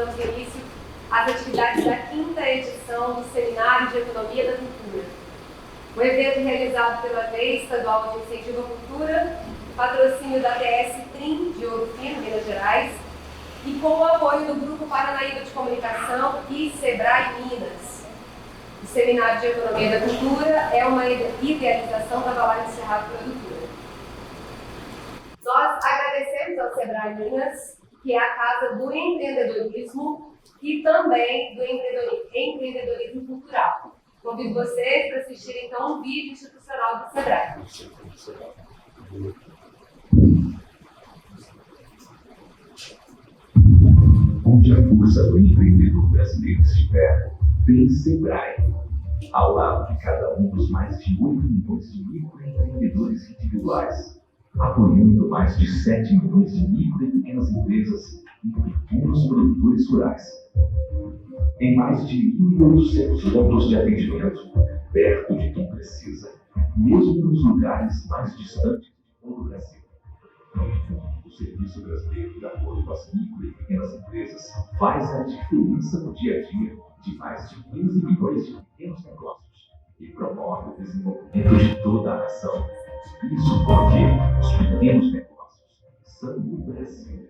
damos início às atividades da 5ª edição do Seminário de Economia da Cultura. O evento realizado pela Lei Estadual de Incentivo à Cultura, patrocínio da TS Trim de Ouro Fino, Minas Gerais, e com o apoio do Grupo Paranaíba de Comunicação e Sebrae Minas. O Seminário de Economia da Cultura é uma idealização da Valadares Cerrado Produtora. Nós agradecemos ao Sebrae Minas, que é a casa do empreendedorismo e também do empreendedorismo cultural. Convido vocês para assistirem então um vídeo institucional do Sebrae. Onde a força do empreendedor brasileiro estiver, tem Sebrae. Ao lado de cada um dos mais de 8 milhões de microempreendedores individuais, apoiando mais de 7 milhões de micro e pequenas empresas e pequenos produtores rurais. Em mais de 1.800 pontos de atendimento, perto de quem precisa, mesmo nos lugares mais distantes de todo o Brasil. O Serviço Brasileiro de Apoio às Micro e Pequenas Empresas faz a diferença no dia a dia de mais de 15 milhões de pequenos negócios e promove o desenvolvimento de toda a nação. Isso porque os pequenos negócios são o Brasil.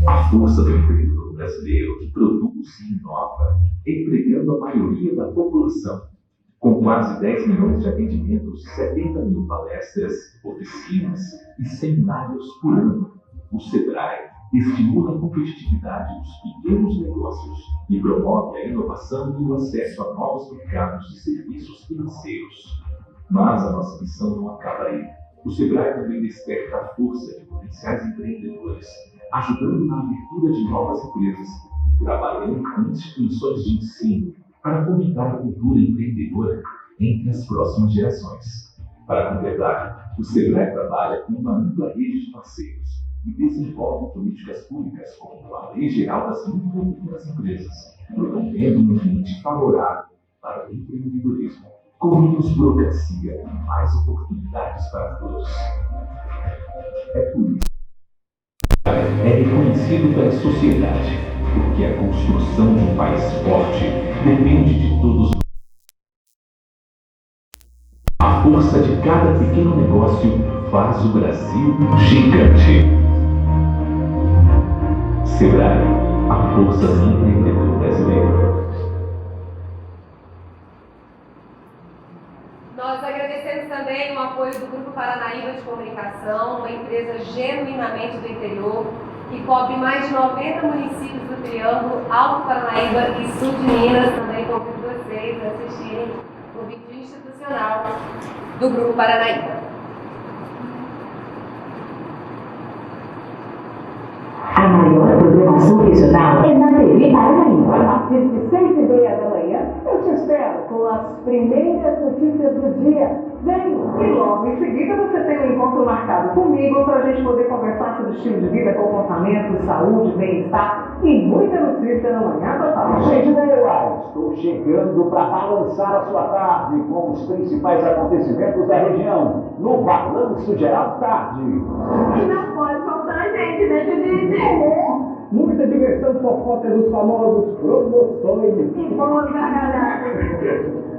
A força do empreendedor brasileiro que produz e inova, empregando a maioria da população. Com quase 10 milhões de atendimentos, 70 mil palestras, oficinas e seminários por ano, o Sebrae estimula a competitividade dos pequenos negócios e promove a inovação e o acesso a novos mercados de serviços financeiros. Mas a nossa missão não acaba aí. O Sebrae também desperta a força de potenciais empreendedores, ajudando na abertura de novas empresas e trabalhando com instituições de ensino para fomentar a cultura empreendedora entre as próximas gerações. Para completar, o Sebrae trabalha com uma ampla rede de parceiros e desenvolve políticas públicas como a Lei Geral das Micro e Pequenas Empresas, promovendo um ambiente favorável para o empreendedorismo, com menos burocracia e mais oportunidades para todos. É por isso que é reconhecido pela sociedade, porque a construção de um país forte depende de todos. A força de cada pequeno negócio faz o Brasil gigante. Sebrae, a força do empreendedor brasileiro. Nós agradecemos também o apoio do Grupo Paranaíba de Comunicação, uma empresa genuinamente do interior, que cobre mais de 90 municípios do Triângulo, Alto Paranaíba e Sul de Minas. Também convido vocês a assistirem o vídeo institucional do Grupo Paranaíba. A maior programação regional é na TV Paranaíba. A partir de 6h30 da manhã, eu te espero com as primeiras notícias do dia. Vem! E logo em seguida você tem um encontro marcado comigo para a gente poder conversar sobre estilo de vida, comportamento, saúde, bem-estar e muita notícia na manhã total. Gente, estou chegando para balançar a sua tarde com os principais acontecimentos da região, no Balanço Geral Tarde. E não pode faltar a gente, né, Judite? Muita diversão, fofoca dos famosos, promoções. E vamos gargalhar.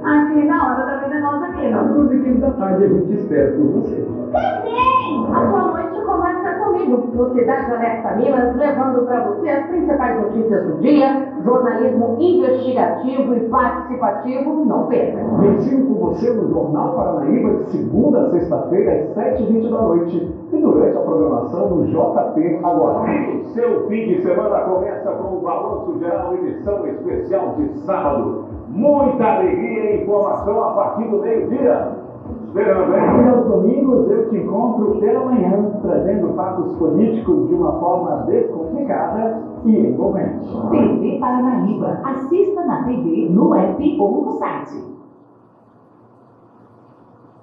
Aqui na hora da vida nossa aqui, Às 12h15 da tarde a gente espera por você. Também! A sua noite começa comigo, no Cidade Alerta Minas, levando para você as principais notícias do dia, jornalismo investigativo e participativo, não perca. Ventinho com você no Jornal Paranaíba de segunda a sexta-feira às 7h20 da noite e durante a programação no JP Agora. O seu fim de semana começa com o Balanço Geral, edição especial de sábado. Muita alegria e informação a partir do meio-dia. Esperando, hein? E aos domingos eu te encontro pela manhã, trazendo fatos políticos de uma forma descomplicada e envolvente. TV Paranaíba. Assista na TV, no app ou no site.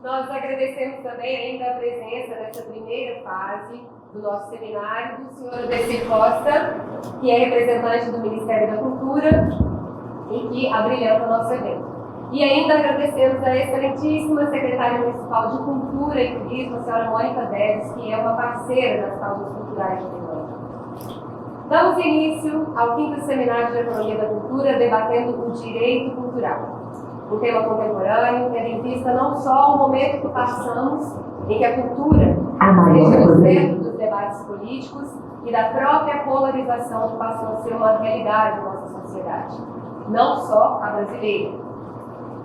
Nós agradecemos também ainda a presença nessa primeira fase do nosso seminário do senhor Odecir Costa, que é representante do Ministério da Cultura e que abrilhanta o nosso evento. E ainda agradecemos a excelentíssima secretária municipal de Cultura e Turismo, a senhora Mônica Deves, que é uma parceira das causas culturais de Uberlândia. Damos início ao 5º Seminário de Economia da Cultura, debatendo o direito cultural. Um tema contemporâneo, tendo em vista não só o momento que passamos, em que a cultura seja o centro dos debates políticos e da própria polarização que passou a ser uma realidade na nossa sociedade, não só a brasileira.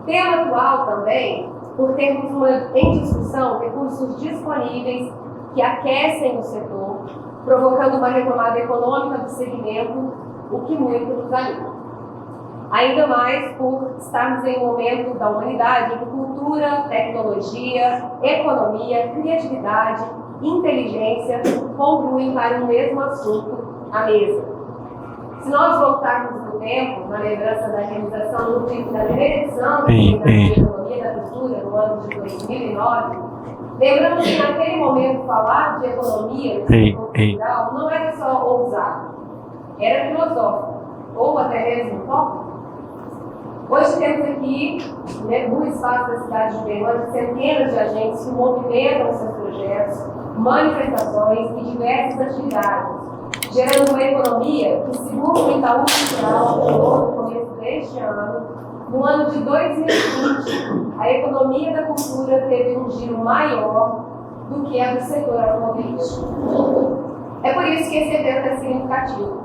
Tema atual também, por termos em discussão recursos disponíveis que aquecem o setor, provocando uma retomada econômica do segmento, o que muito nos anima. Ainda mais por estarmos em um momento da humanidade em que cultura, tecnologia, economia, criatividade, inteligência confluem para o mesmo assunto, a mesa. Se nós voltarmos no tempo, na lembrança da realização da primeira edição do Seminário de Economia da Cultura, no ano de 2009, lembramos que naquele momento falar de economia no setor cultural não era só ousado, era filosófico, ou até mesmo utópico. Hoje temos aqui, no espaço da cidade de Uberlândia, centenas de agentes que movimentam seus projetos, manifestações e diversas atividades, gerando uma economia que, segundo o Itaú Cultural, no começo deste ano, no ano de 2020, a economia da cultura teve um giro maior do que a do setor automobilístico. É por isso que esse evento é significativo.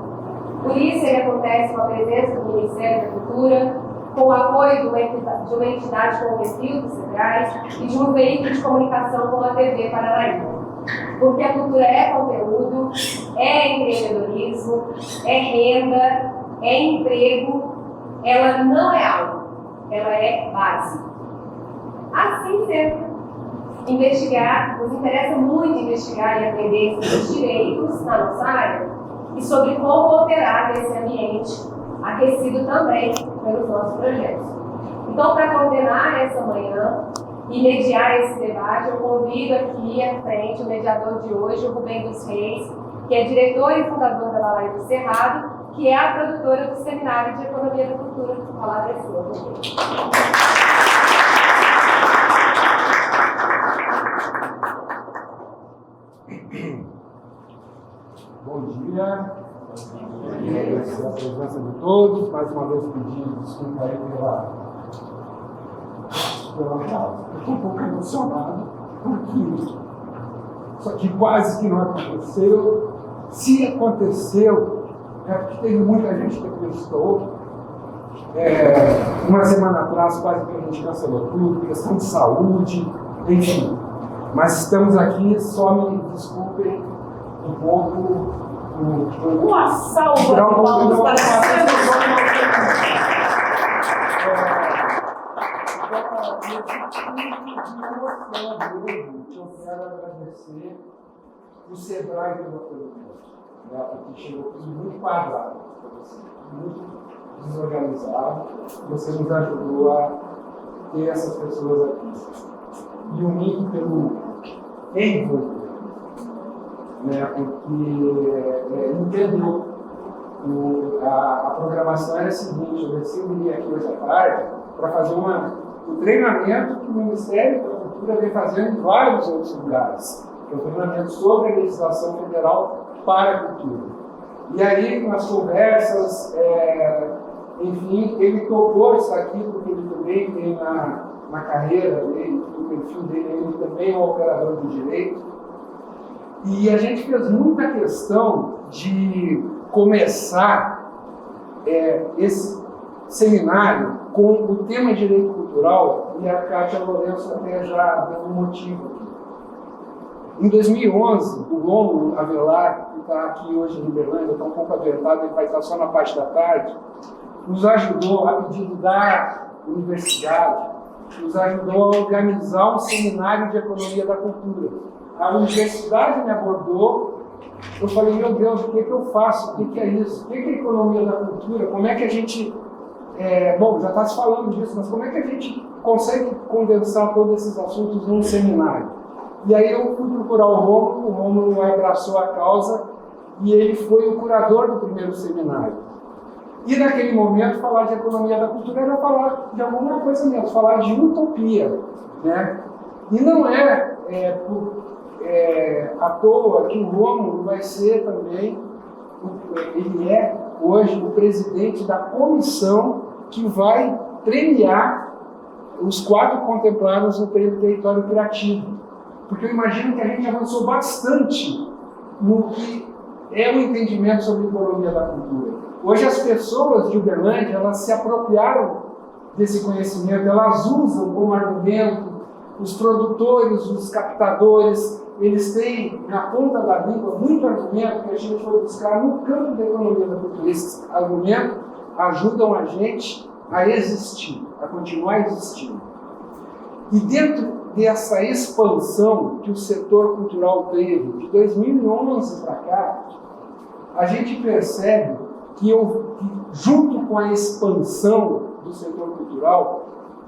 Por isso ele acontece com a presença do Ministério da Cultura, com o apoio de uma entidade como o perfil do Sebrae e de um veículo de comunicação como a TV Paranaíba. Porque a cultura é conteúdo, é empreendedorismo, é renda, é emprego, ela não é algo, ela é base. Assim sendo, nos interessa muito investigar e aprender sobre os direitos na nossa área e sobre como operar nesse ambiente aquecido também pelos nossos projetos. Então, para coordenar essa manhã e mediar esse debate, eu convido aqui à frente o mediador de hoje, o Rubem dos Reis, que é diretor e fundador da Lalaia do Cerrado, que é a produtora do Seminário de Economia da Cultura. A palavra é sua, Rubem. Bom dia. Agradecer a presença de todos, mais uma vez pedir desculpa aí pela causa. Eu estou um pouco emocionado, porque isso aqui quase que não aconteceu. Se aconteceu, é porque teve muita gente que acreditou. Uma semana atrás, quase que a gente cancelou tudo, questão de saúde, enfim. Mas estamos aqui, só me desculpem um pouco. Uma salva de palmas para eu quero agradecer o Sebrae pela pergunta, porque chegou tudo muito quadrado, muito desorganizado. Você nos ajudou a ter essas pessoas aqui. E o MIC pelo envolvimento. Porque entendeu. A programação era a seguinte: eu decidi aqui hoje à tarde para fazer o treinamento que o Ministério da Cultura vem fazendo em vários outros lugares, que é o treinamento sobre a legislação federal para a cultura. E aí, nas conversas, enfim, ele topou estar aqui porque ele também tem na carreira dele, no perfil dele, ele também é um operador do direito. E a gente fez muita questão de começar esse seminário com o tema direito cultural, e a Kátia Lourenço até já deu um motivo aqui. Em 2011, o Rômulo Avelar, que está aqui hoje em Uberlândia, está um pouco adiantado, ele vai estar só na parte da tarde, nos ajudou, a pedido da universidade, nos ajudou a organizar um seminário de economia da cultura. A universidade me abordou, eu falei, meu Deus, o que eu faço? O que é isso? O que é economia da cultura? Como é que a gente... bom, já está se falando disso, mas como é que a gente consegue condensar todos esses assuntos num seminário? E aí eu fui procurar o Rômulo abraçou a causa e ele foi o curador do primeiro seminário. E naquele momento, falar de economia da cultura era falar de alguma coisa mesmo, falar de utopia, né? E não à toa que o Rômulo vai ser também ele é hoje o presidente da comissão que vai premiar os 4 contemplados no Prêmio Território Criativo. Porque eu imagino que a gente avançou bastante no que é o entendimento sobre a economia da cultura. Hoje as pessoas de Uberlândia, elas se apropriaram desse conhecimento, elas usam como argumento, os produtores, os captadores, eles têm na ponta da língua muito argumento que a gente foi buscar no campo da economia da cultura. Esses argumentos ajudam a gente a existir, a continuar existindo. E dentro dessa expansão que o setor cultural teve de 2011 para cá, a gente percebe que junto com a expansão do setor cultural,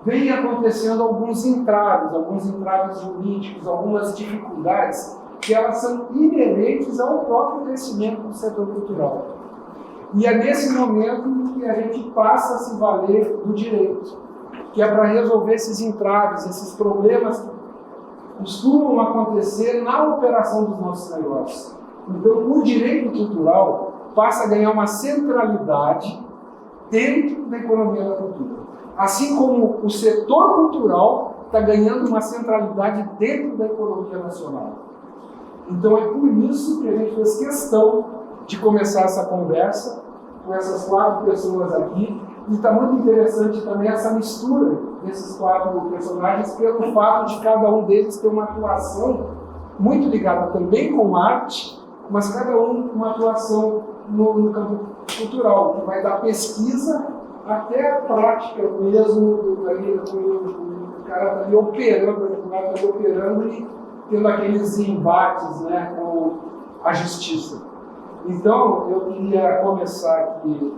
vem acontecendo alguns entraves jurídicos, algumas dificuldades que elas são inerentes ao próprio crescimento do setor cultural. E é nesse momento que a gente passa a se valer do direito, que é para resolver esses entraves, esses problemas que costumam acontecer na operação dos nossos negócios. Então, o direito cultural passa a ganhar uma centralidade dentro da economia da cultura. Assim como o setor cultural está ganhando uma centralidade dentro da economia nacional. Então é por isso que a gente fez questão de começar essa conversa com essas 4 pessoas aqui. E está muito interessante também essa mistura desses 4 personagens, pelo fato de cada um deles ter uma atuação muito ligada também com arte, mas cada um uma atuação no campo cultural, que vai da pesquisa até a prática mesmo, o cara está ali operando, o advogado está ali operando e tendo aqueles embates, né, com a justiça. Então, eu queria começar aqui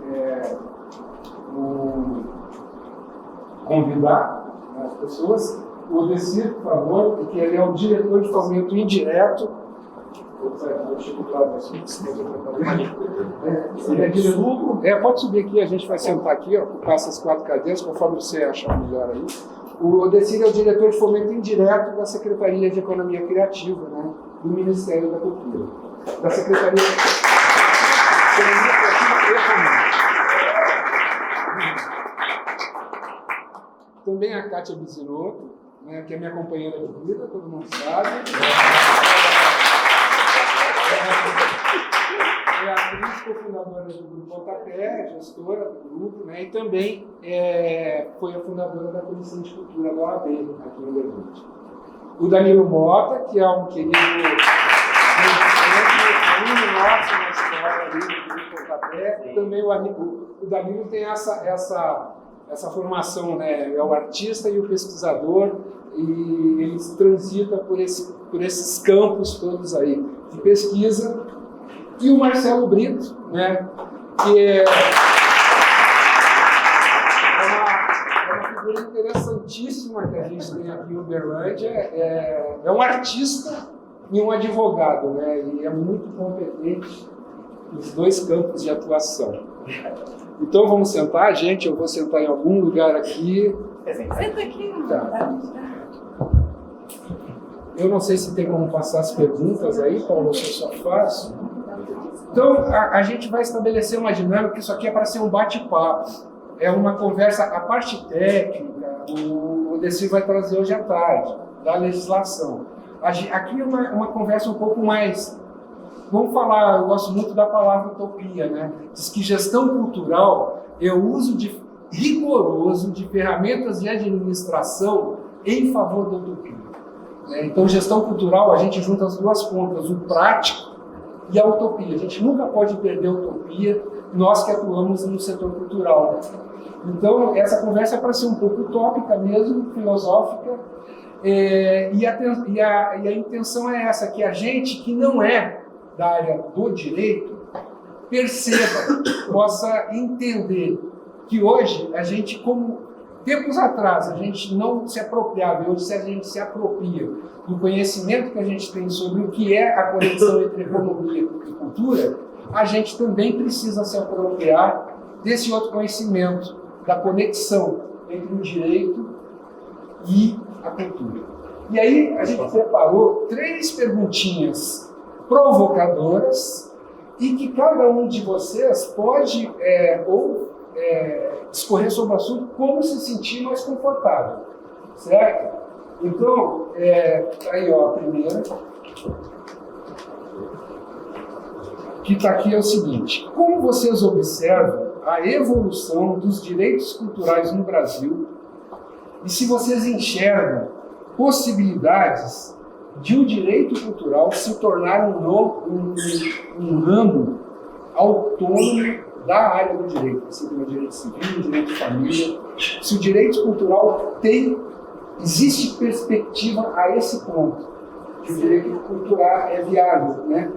convidar as pessoas, o Odecir, por favor, que ele é o diretor de fomento indireto. Pode subir aqui, a gente vai sentar aqui, ó, passa as 4 cadeiras, conforme você achar melhor aí. O Odecir é o diretor de fomento indireto da Secretaria de Economia Criativa, né, do Ministério da Cultura. Da Secretaria de Economia Criativa e Fomento. Também a Kátia Bizinoto, né, que é minha companheira de vida, todo mundo sabe. É a atriz cofundadora do Grupo Pontapé, gestora do grupo, né, e também foi a fundadora da Comissão de Cultura da OAB, aqui em Uberlândia. O Danilo Mota, que é um querido nosso na história ali do Grupo Pontapé, também o Danilo tem essa formação, né, é o artista e o pesquisador, e ele transita por esses campos todos aí de pesquisa. E o Marcelo Brito, né, que é uma figura interessantíssima que a gente tem aqui em Uberlândia, é um artista e um advogado, né, e é muito competente nos 2 campos de atuação. Então vamos sentar, gente, eu vou sentar em algum lugar aqui. Senta aqui, tá. Eu não sei se tem como passar as perguntas aí, Paulo, se eu só faço. Então, a gente vai estabelecer uma dinâmica, isso aqui é para ser um bate-papo. É uma conversa, a parte técnica, o Odecir vai trazer hoje à tarde, da legislação. Aqui é uma conversa um pouco mais... Vamos falar, eu gosto muito da palavra utopia, né? Diz que gestão cultural é o uso rigoroso de ferramentas de administração em favor da utopia. Então, gestão cultural, a gente junta as 2 pontas, o prático e a utopia. A gente nunca pode perder a utopia, nós que atuamos no setor cultural. Então, essa conversa é para ser um pouco utópica mesmo, filosófica, e a intenção é essa, que a gente que não é da área do direito perceba, possa entender que hoje a gente, como tempos atrás, a gente não se apropriava, e hoje a gente se apropria do conhecimento que a gente tem sobre o que é a conexão entre economia e cultura, a gente também precisa se apropriar desse outro conhecimento, da conexão entre o direito e a cultura. E aí a gente preparou 3 perguntinhas provocadoras e que cada um de vocês pode discorrer sobre o assunto como se sentir mais confortável, certo? Então, aí ó, a primeira, que está aqui é o seguinte: como vocês observam a evolução dos direitos culturais no Brasil e se vocês enxergam possibilidades de um direito cultural se tornar um ramo autônomo da área do direito, assim, o direito civil, o direito de família, se o direito cultural existe perspectiva a esse ponto, que o direito cultural é viável, né?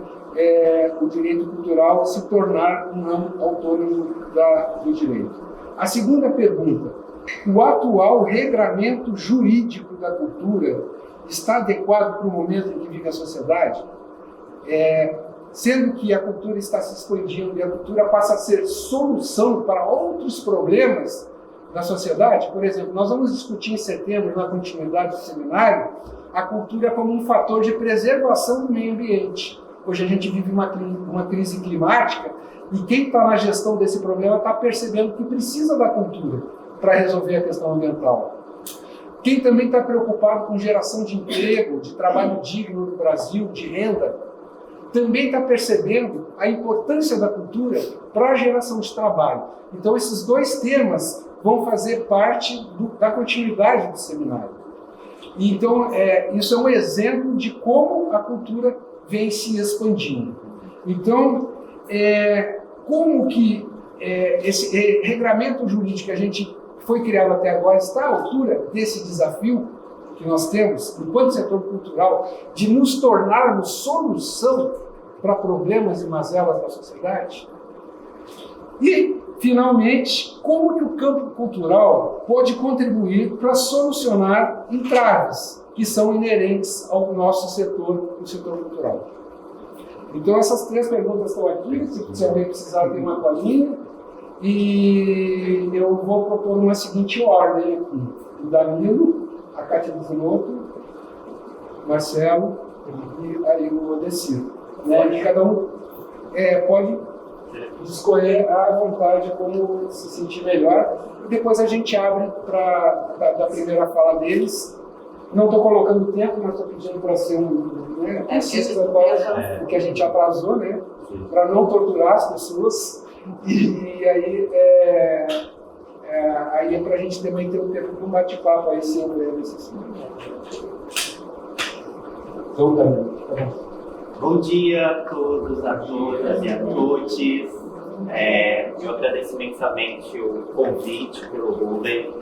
O direito cultural se tornar um ramo autônomo do direito. A segunda pergunta: o atual regramento jurídico da cultura está adequado para o momento em que vive a sociedade? Sendo que a cultura está se expandindo e a cultura passa a ser solução para outros problemas da sociedade. Por exemplo, nós vamos discutir em setembro, na continuidade do seminário, a cultura como um fator de preservação do meio ambiente. Hoje a gente vive uma crise climática e quem está na gestão desse problema está percebendo que precisa da cultura para resolver a questão ambiental. Quem também está preocupado com geração de emprego, de trabalho digno no Brasil, de renda, também está percebendo a importância da cultura para a geração de trabalho. Então, esses dois temas vão fazer parte da continuidade do seminário. Então, isso é um exemplo de como a cultura vem se expandindo. Então, como que esse regramento jurídico que a gente foi criado até agora está à altura desse desafio que nós temos, enquanto setor cultural, de nos tornarmos solução para problemas e mazelas da sociedade? E, finalmente, como que o campo cultural pode contribuir para solucionar entraves que são inerentes ao nosso setor, o setor cultural? Então, essas três perguntas estão aqui. Se alguém precisar, tem uma colinha. E eu vou propor uma seguinte ordem aqui: o Danilo, a Cátia Zanotto, Marcelo e aí o Odecir. Né? E cada um pode escolher à vontade como se sentir melhor. E depois a gente abre da primeira fala deles. Não estou colocando tempo, mas estou pedindo para ser preciso agora, porque a gente atrasou, né? Para não torturar as pessoas. E aí é para a gente também ter um tempo de um bate-papo aí sempre necessário. Então, bom dia a todos, a todas e a todos. Eu agradeço imensamente o convite pelo Rubem,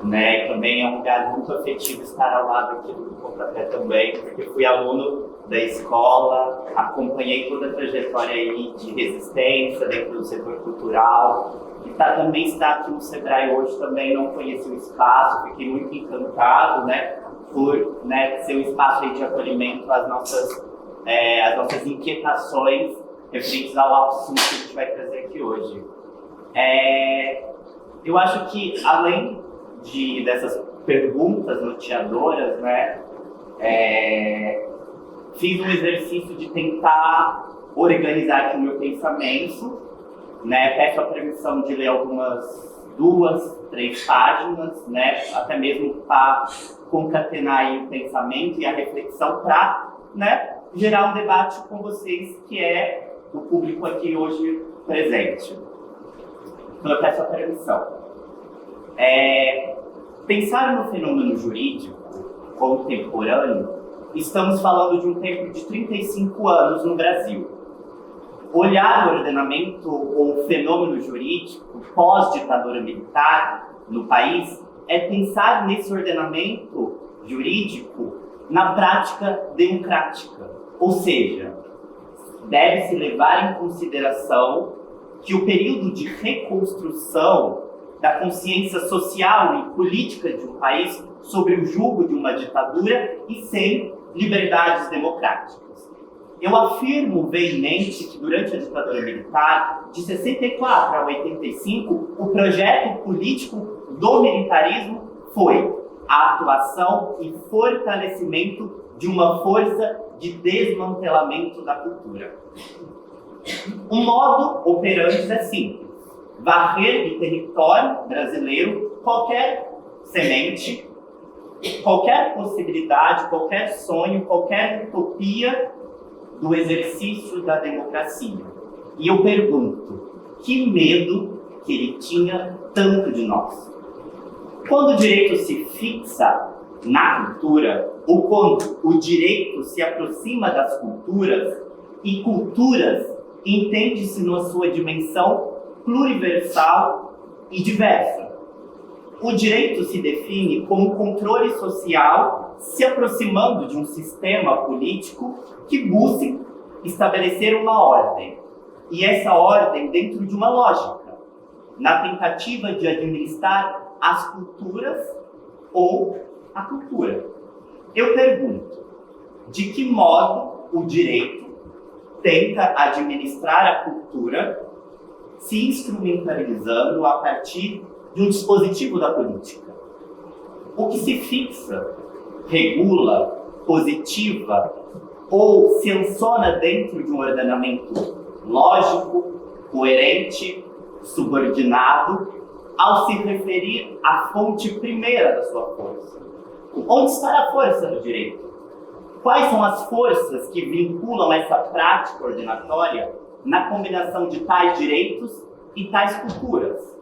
né? Também é um lugar muito afetivo estar ao lado aqui do Pontapé também, porque fui aluno da escola, acompanhei toda a trajetória aí de resistência dentro do setor cultural, e também estar aqui no Sebrae hoje também não conheci o espaço, fiquei muito encantado, né, por ser um espaço aí de acolhimento às nossas inquietações referentes ao assunto que a gente vai trazer aqui hoje. Eu acho que além dessas perguntas norteadoras, né, fiz um exercício de tentar organizar aqui o meu pensamento, né? Peço a permissão de ler algumas 2, 3 páginas, né? Até mesmo para concatenar aí o pensamento e a reflexão para, né, gerar um debate com vocês, que é o público aqui hoje presente. Então eu peço a permissão. Pensar no fenômeno jurídico contemporâneo, estamos falando de um tempo de 35 anos no Brasil. Olhar o ordenamento ou fenômeno jurídico pós-ditadura militar no país é pensar nesse ordenamento jurídico na prática democrática. Ou seja, deve-se levar em consideração que o período de reconstrução da consciência social e política de um país sobre o jugo de uma ditadura e sem liberdades democráticas. Eu afirmo veemente que durante a ditadura militar, de 64 a 85, o projeto político do militarismo foi a atuação e fortalecimento de uma força de desmantelamento da cultura. O modo operandi é simples: varrer do território brasileiro qualquer semente, qualquer possibilidade, qualquer sonho, qualquer utopia do exercício da democracia. E eu pergunto, que medo que ele tinha tanto de nós? Quando o direito se fixa na cultura, ou quando o direito se aproxima das culturas, e culturas entende-se na sua dimensão pluriversal e diversa. O direito se define como controle social se aproximando de um sistema político que busque estabelecer uma ordem. E essa ordem dentro de uma lógica, na tentativa de administrar as culturas ou a cultura. Eu pergunto, de que modo o direito tenta administrar a cultura se instrumentalizando a partir de um dispositivo da política? O que se fixa, regula, positiva ou sanciona dentro de um ordenamento lógico, coerente, subordinado, ao se referir à fonte primeira da sua força. Onde está a força do direito? Quais são as forças que vinculam essa prática ordinatória na combinação de tais direitos e tais culturas?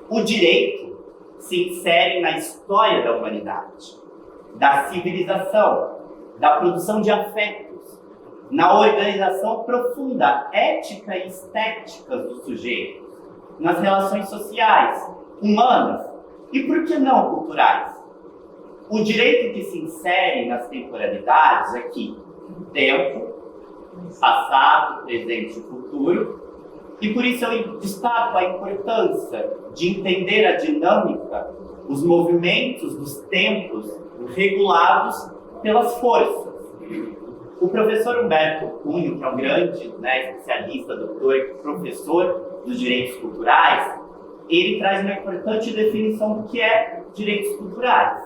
O direito se insere na história da humanidade, da civilização, da produção de afetos, na organização profunda, ética e estética dos sujeitos, nas relações sociais, humanas e, por que não, culturais. O direito que se insere nas temporalidades aqui, tempo, passado, presente e futuro, e por isso eu destaco a importância de entender a dinâmica, os movimentos dos tempos regulados pelas forças. O professor Humberto Cunho, que é um grande especialista, doutor e professor dos direitos culturais, ele traz uma importante definição do que é direitos culturais.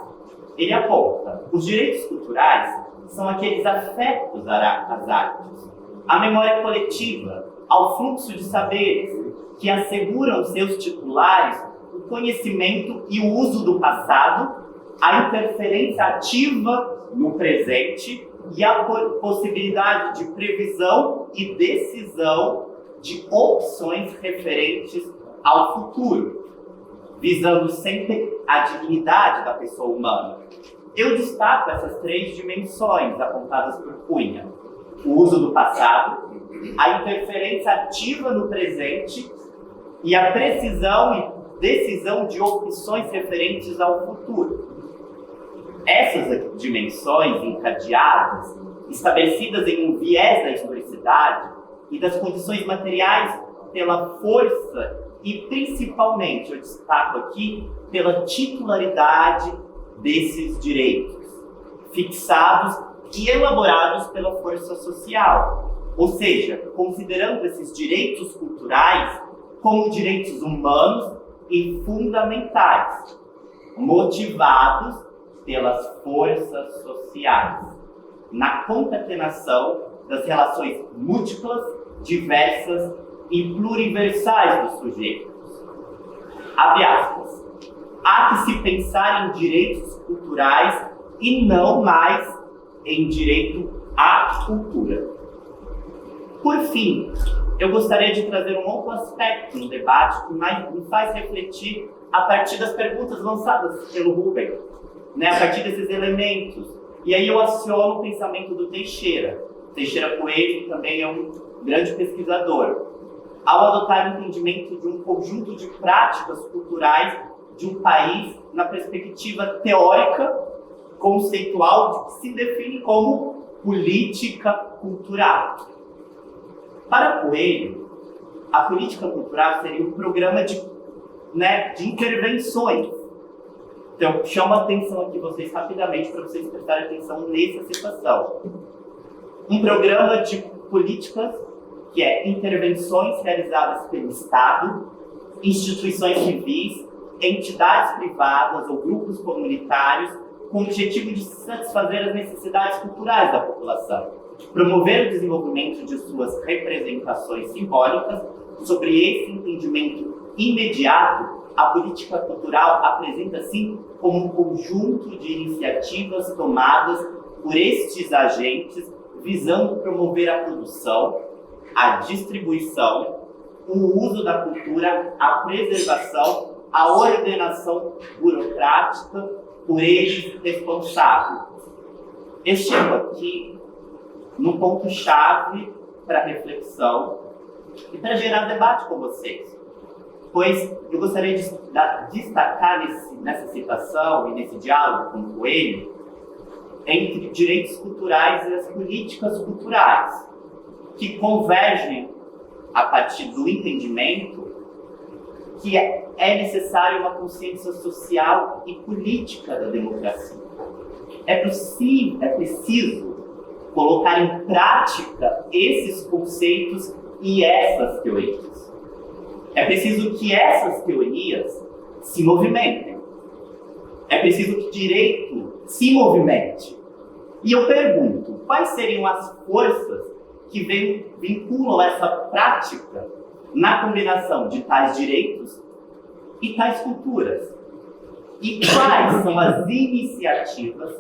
Ele aponta: os direitos culturais são aqueles afetos às artes, à memória coletiva, ao fluxo de saberes, que asseguram seus titulares o conhecimento e o uso do passado, a interferência ativa no presente e a possibilidade de previsão e decisão de opções referentes ao futuro, visando sempre a dignidade da pessoa humana. Eu destaco essas três dimensões apontadas por Cunha: o uso do passado, a interferência ativa no presente e a precisão e decisão de opções referentes ao futuro. Essas dimensões encadeadas, estabelecidas em um viés da historicidade e das condições materiais pela força e, principalmente, eu destaco aqui, pela titularidade desses direitos, fixados e elaborados pela força social, ou seja, considerando esses direitos culturais como direitos humanos e fundamentais, motivados pelas forças sociais, na concatenação das relações múltiplas, diversas e pluriversais dos sujeitos. Abre aspas. Há que se pensar em direitos culturais e não mais em direito à cultura. Por fim, eu gostaria de trazer um outro aspecto no debate que me faz refletir a partir das perguntas lançadas pelo Rubem, a partir desses elementos. E aí eu aciono o pensamento do Teixeira. Teixeira Coelho, que também é um grande pesquisador, ao adotar o entendimento de um conjunto de práticas culturais de um país na perspectiva teórica, conceitual, que se define como política cultural. Para Coelho, a política cultural seria um programa de intervenções. Então, chamo a atenção aqui vocês rapidamente para vocês prestarem atenção nessa situação. Um programa de políticas que é intervenções realizadas pelo Estado, instituições civis, entidades privadas ou grupos comunitários com o objetivo de satisfazer as necessidades culturais da população. promover o desenvolvimento de suas representações simbólicas. Sobre esse entendimento imediato, a política cultural apresenta-se como um conjunto de iniciativas tomadas por estes agentes visando promover a produção, a distribuição, o uso da cultura, a preservação, a ordenação burocrática por eles responsáveis. Eu chego aqui num ponto-chave para reflexão e para gerar debate com vocês, pois eu gostaria de destacar nessa citação e nesse diálogo com o Coelho entre direitos culturais e as políticas culturais, que convergem a partir do entendimento que é necessária uma consciência social e política da democracia. É preciso colocar em prática esses conceitos e essas teorias. É preciso que essas teorias se movimentem. É preciso que o direito se movimente. E eu pergunto, quais seriam as forças que vinculam essa prática na combinação de tais direitos e tais culturas? E quais são as iniciativas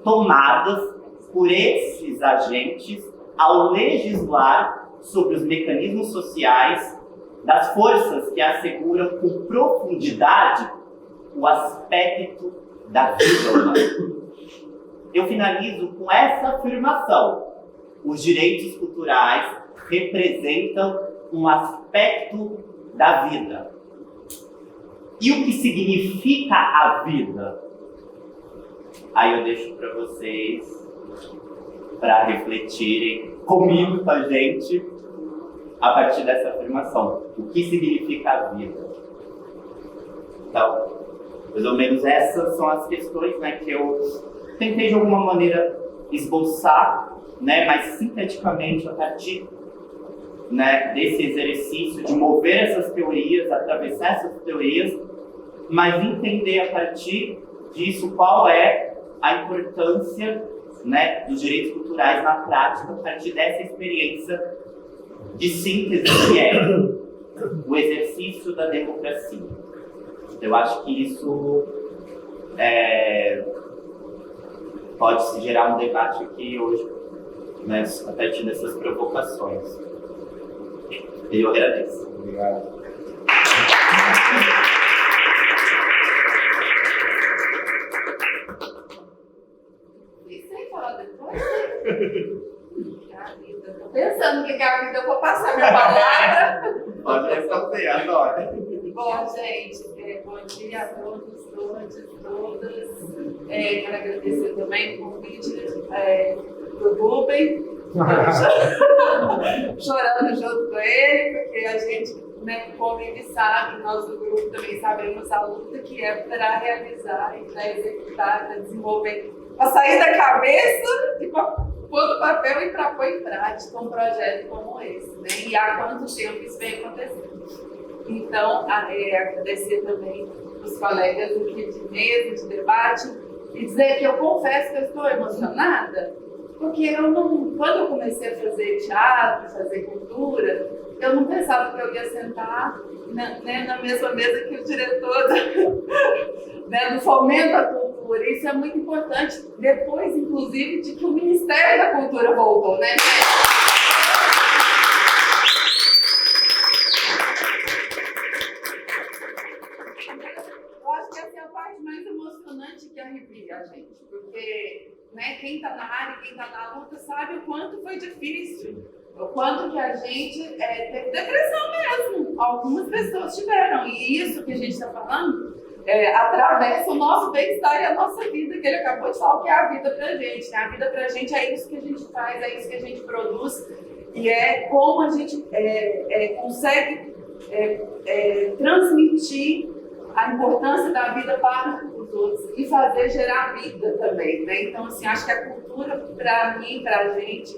tomadas por esses agentes ao legislar sobre os mecanismos sociais das forças que asseguram com profundidade o aspecto da vida humana? Eu finalizo com essa afirmação: os direitos culturais representam um aspecto da vida. E o que significa a vida? Aí eu deixo para vocês, para refletirem comigo, com a gente, a partir dessa afirmação. O que significa a vida? Então, mais ou menos essas são as questões, né, que eu tentei de alguma maneira esboçar, né, mas sinteticamente a partir, né, desse exercício de mover essas teorias, atravessar essas teorias, mas entender a partir disso qual é a importância, né, dos direitos culturais na prática, a partir dessa experiência de síntese que é o exercício da democracia. Eu acho que isso pode se gerar um debate aqui hoje, né, a partir dessas provocações. Eu agradeço. Obrigado. Isso aí falar depois? Tô pensando que a vida eu vou passar minha palavra. Pode responder, adoro. Bom, gente, bom dia a todos, todas. Quero agradecer também o convite do Rubem, chorando junto com ele, porque a gente, né, como ele sabe, nós do grupo também sabemos a luta que é para realizar e para executar, para desenvolver, para sair da cabeça e para pôr no papel e para pôr em prática um projeto como esse, né? E há quanto tempo isso vem acontecendo. Então, agradecer também os colegas aqui de mesa, de debate, e dizer que eu confesso que eu estou emocionada, porque quando eu comecei a fazer teatro, fazer cultura, eu não pensava que eu ia sentar na mesma mesa que o diretor do Fomento à Cultura. Isso é muito importante, depois, inclusive, de que o Ministério da Cultura voltou, né? Eu acho que essa é a parte mais emocionante que arrepia a gente, porque, né, quem está na área, quem está na luta, sabe o quanto foi difícil, o quanto que a gente teve depressão mesmo. Algumas pessoas tiveram, e isso que a gente está falando atravessa o nosso bem-estar e a nossa vida, que ele acabou de falar, que é a vida pra gente, né? A vida pra gente é isso que a gente faz, é isso que a gente produz, e é como a gente consegue transmitir a importância da vida para os outros e fazer gerar vida também, né? Então, assim, acho que a cultura, para mim, para a gente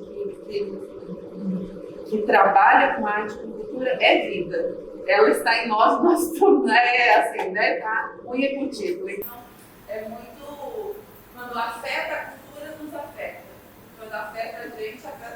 que trabalha com arte, com cultura, é vida. Ela está em nós estamos, assim, né? Tá unha contigo. Então, é muito. Quando afeta a cultura, nos afeta. Quando afeta a gente, afeta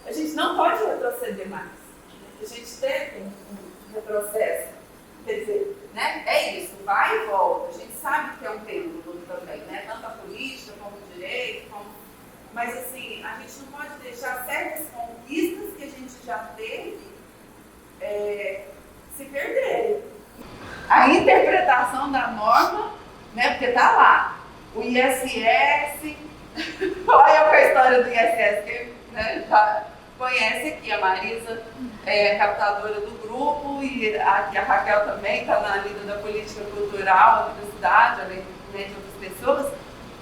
a gente não pode retroceder mais. A gente teve um retrocesso. Quer dizer, né? É isso, vai e volta. A gente sabe que é um pêndulo também, né? Tanto a política como o direito, mas assim, a gente não pode deixar certas conquistas que a gente já teve se perderem. A interpretação da norma, né? Porque tá lá, o ISS, olha com a história do ISS, que né, já conhece aqui, a Marisa é captadora do grupo e a Raquel também está na lida da política cultural da universidade, além de outras pessoas,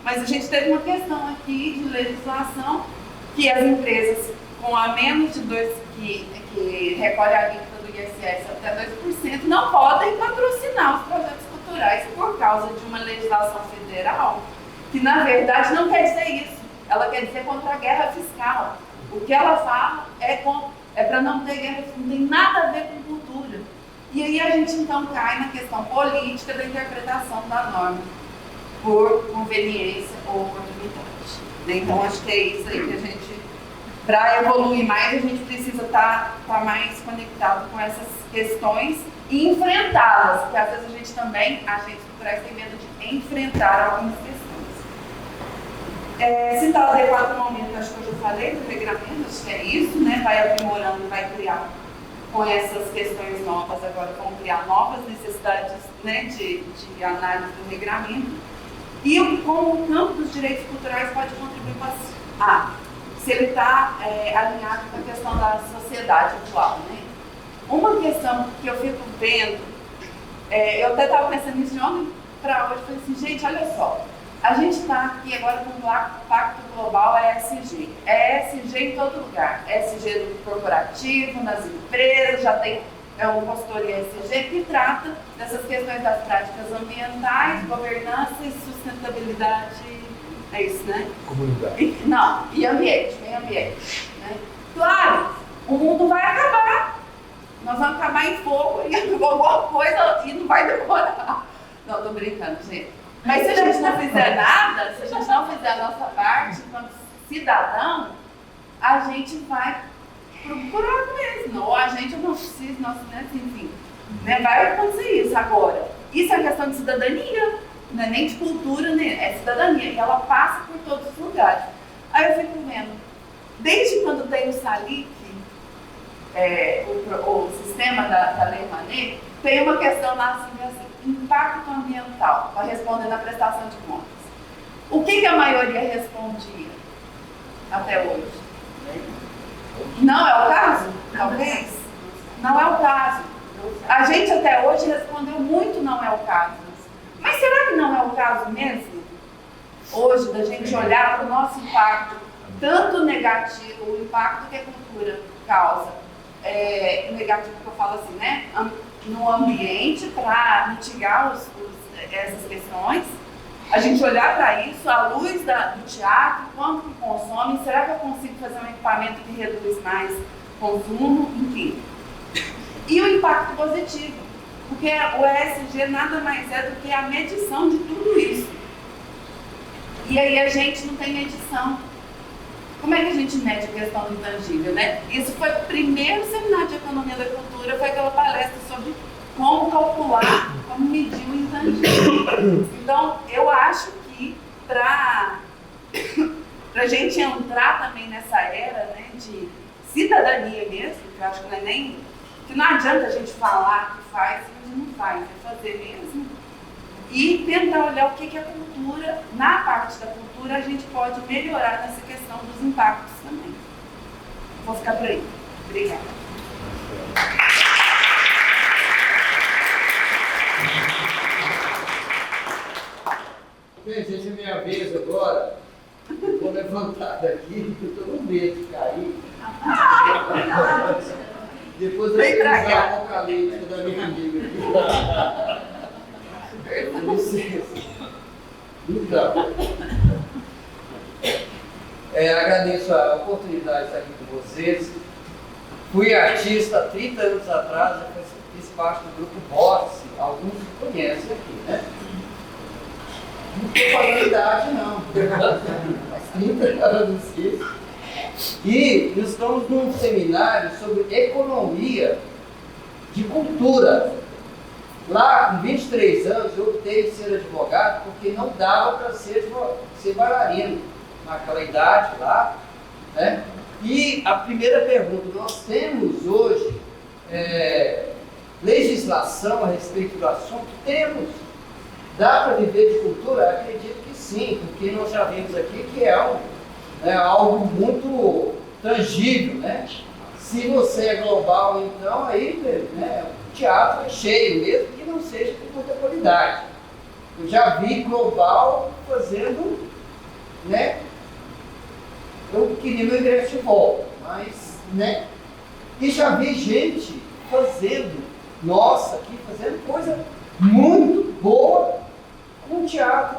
mas a gente teve uma questão aqui de legislação que as empresas com a menos de 2, que recolhe a alíquota do ISS até 2%, não podem patrocinar os projetos culturais por causa de uma legislação federal que, na verdade, não quer dizer isso. Ela quer dizer contra a guerra fiscal. O que ela fala é para não ter guerra, não tem nada a ver com cultura. E aí a gente então cai na questão política da interpretação da norma, por conveniência ou oportunidade. Então acho que é isso aí que a gente, para evoluir mais, a gente precisa estar mais conectado com essas questões e enfrentá-las, porque às vezes a gente também, agentes culturais, tem medo de enfrentar algumas questões. Se está adequado no momento, acho que eu já falei do regramento, acho que é isso, né? Vai aprimorando, vai criar com essas questões novas, agora vão criar novas necessidades, né, de análise do regramento. E como o campo dos direitos culturais pode contribuir para se ele está alinhado com a questão da sociedade atual, né? Uma questão que eu fico vendo, eu até estava pensando nisso de ontem para hoje, falei assim, gente, olha só, a gente está aqui agora com o Pacto Global ESG. É ESG em todo lugar. ESG no corporativo, nas empresas, já tem uma consultoria ESG que trata dessas questões das práticas ambientais, governança e sustentabilidade. É isso, né? Comunidade. E ambiente, meio ambiente. Né? Claro, o mundo vai acabar. Nós vamos acabar em fogo e alguma coisa e não vai demorar. Não, estou brincando, gente. Mas se a gente não fizer nada, se a gente não fizer a nossa parte, como cidadão, a gente vai procurar mesmo. Ou a gente não precisa, enfim, né? Vai acontecer isso agora. Isso é questão de cidadania, não é nem de cultura, né? É cidadania. E ela passa por todos os lugares. Aí eu fico vendo, desde quando tem o SALIC, o sistema da Lei Rouanet, tem uma questão lá assim, impacto ambiental, para responder na prestação de contas. O que a maioria respondia até hoje? Não é o caso? Talvez? Não é o caso. A gente até hoje respondeu muito não é o caso. Mas será que não é o caso mesmo? Hoje, da gente olhar para o nosso impacto, tanto negativo, o impacto que a cultura causa, negativo que eu falo assim, né? No ambiente, para mitigar essas questões, a gente olhar para isso à luz do teatro, quanto que consome, será que eu consigo fazer um equipamento que reduz mais consumo, enfim. E o impacto positivo, porque o ESG nada mais é do que a medição de tudo isso. E aí a gente não tem medição. Como é que a gente mede a questão do intangível, né? Isso foi o primeiro seminário de economia da cultura, foi aquela palestra sobre como calcular, como medir o intangível. Então, eu acho que para a gente entrar também nessa era, né, de cidadania mesmo, que eu acho que não é nem... que não adianta a gente falar que faz, a gente não faz, é fazer mesmo. E tentar olhar o que a cultura, na parte da cultura, a gente pode melhorar nessa questão dos impactos também. Vou ficar por aí. Obrigada. Bem, gente, é minha vez agora. Eu vou levantar daqui, porque eu estou com medo de cair. Depois eu vou usar a apocalíptica da minha amiga aqui. Com licença. Então, agradeço a oportunidade de estar aqui com vocês. Fui artista há 30 anos atrás, já fiz parte do grupo Boxe, alguns conhecem aqui, né? Não estou falando idade, não. Mas 30 anos isso. E nós estamos num seminário sobre economia de cultura. Lá, com 23 anos, eu optei em ser advogado porque não dava para ser bailarino naquela idade lá, né? E a primeira pergunta, nós temos hoje legislação a respeito do assunto? Temos. Dá para viver de cultura? Acredito que sim, porque nós já vimos aqui que é algo muito tangível, né? Se você é global, então, aí, né, o teatro é cheio, mesmo que não seja com muita qualidade. Eu já vi global fazendo, né? Eu queria meu ingresso de volta, mas, né? E já vi gente fazendo, nossa, aqui fazendo coisa muito boa com teatro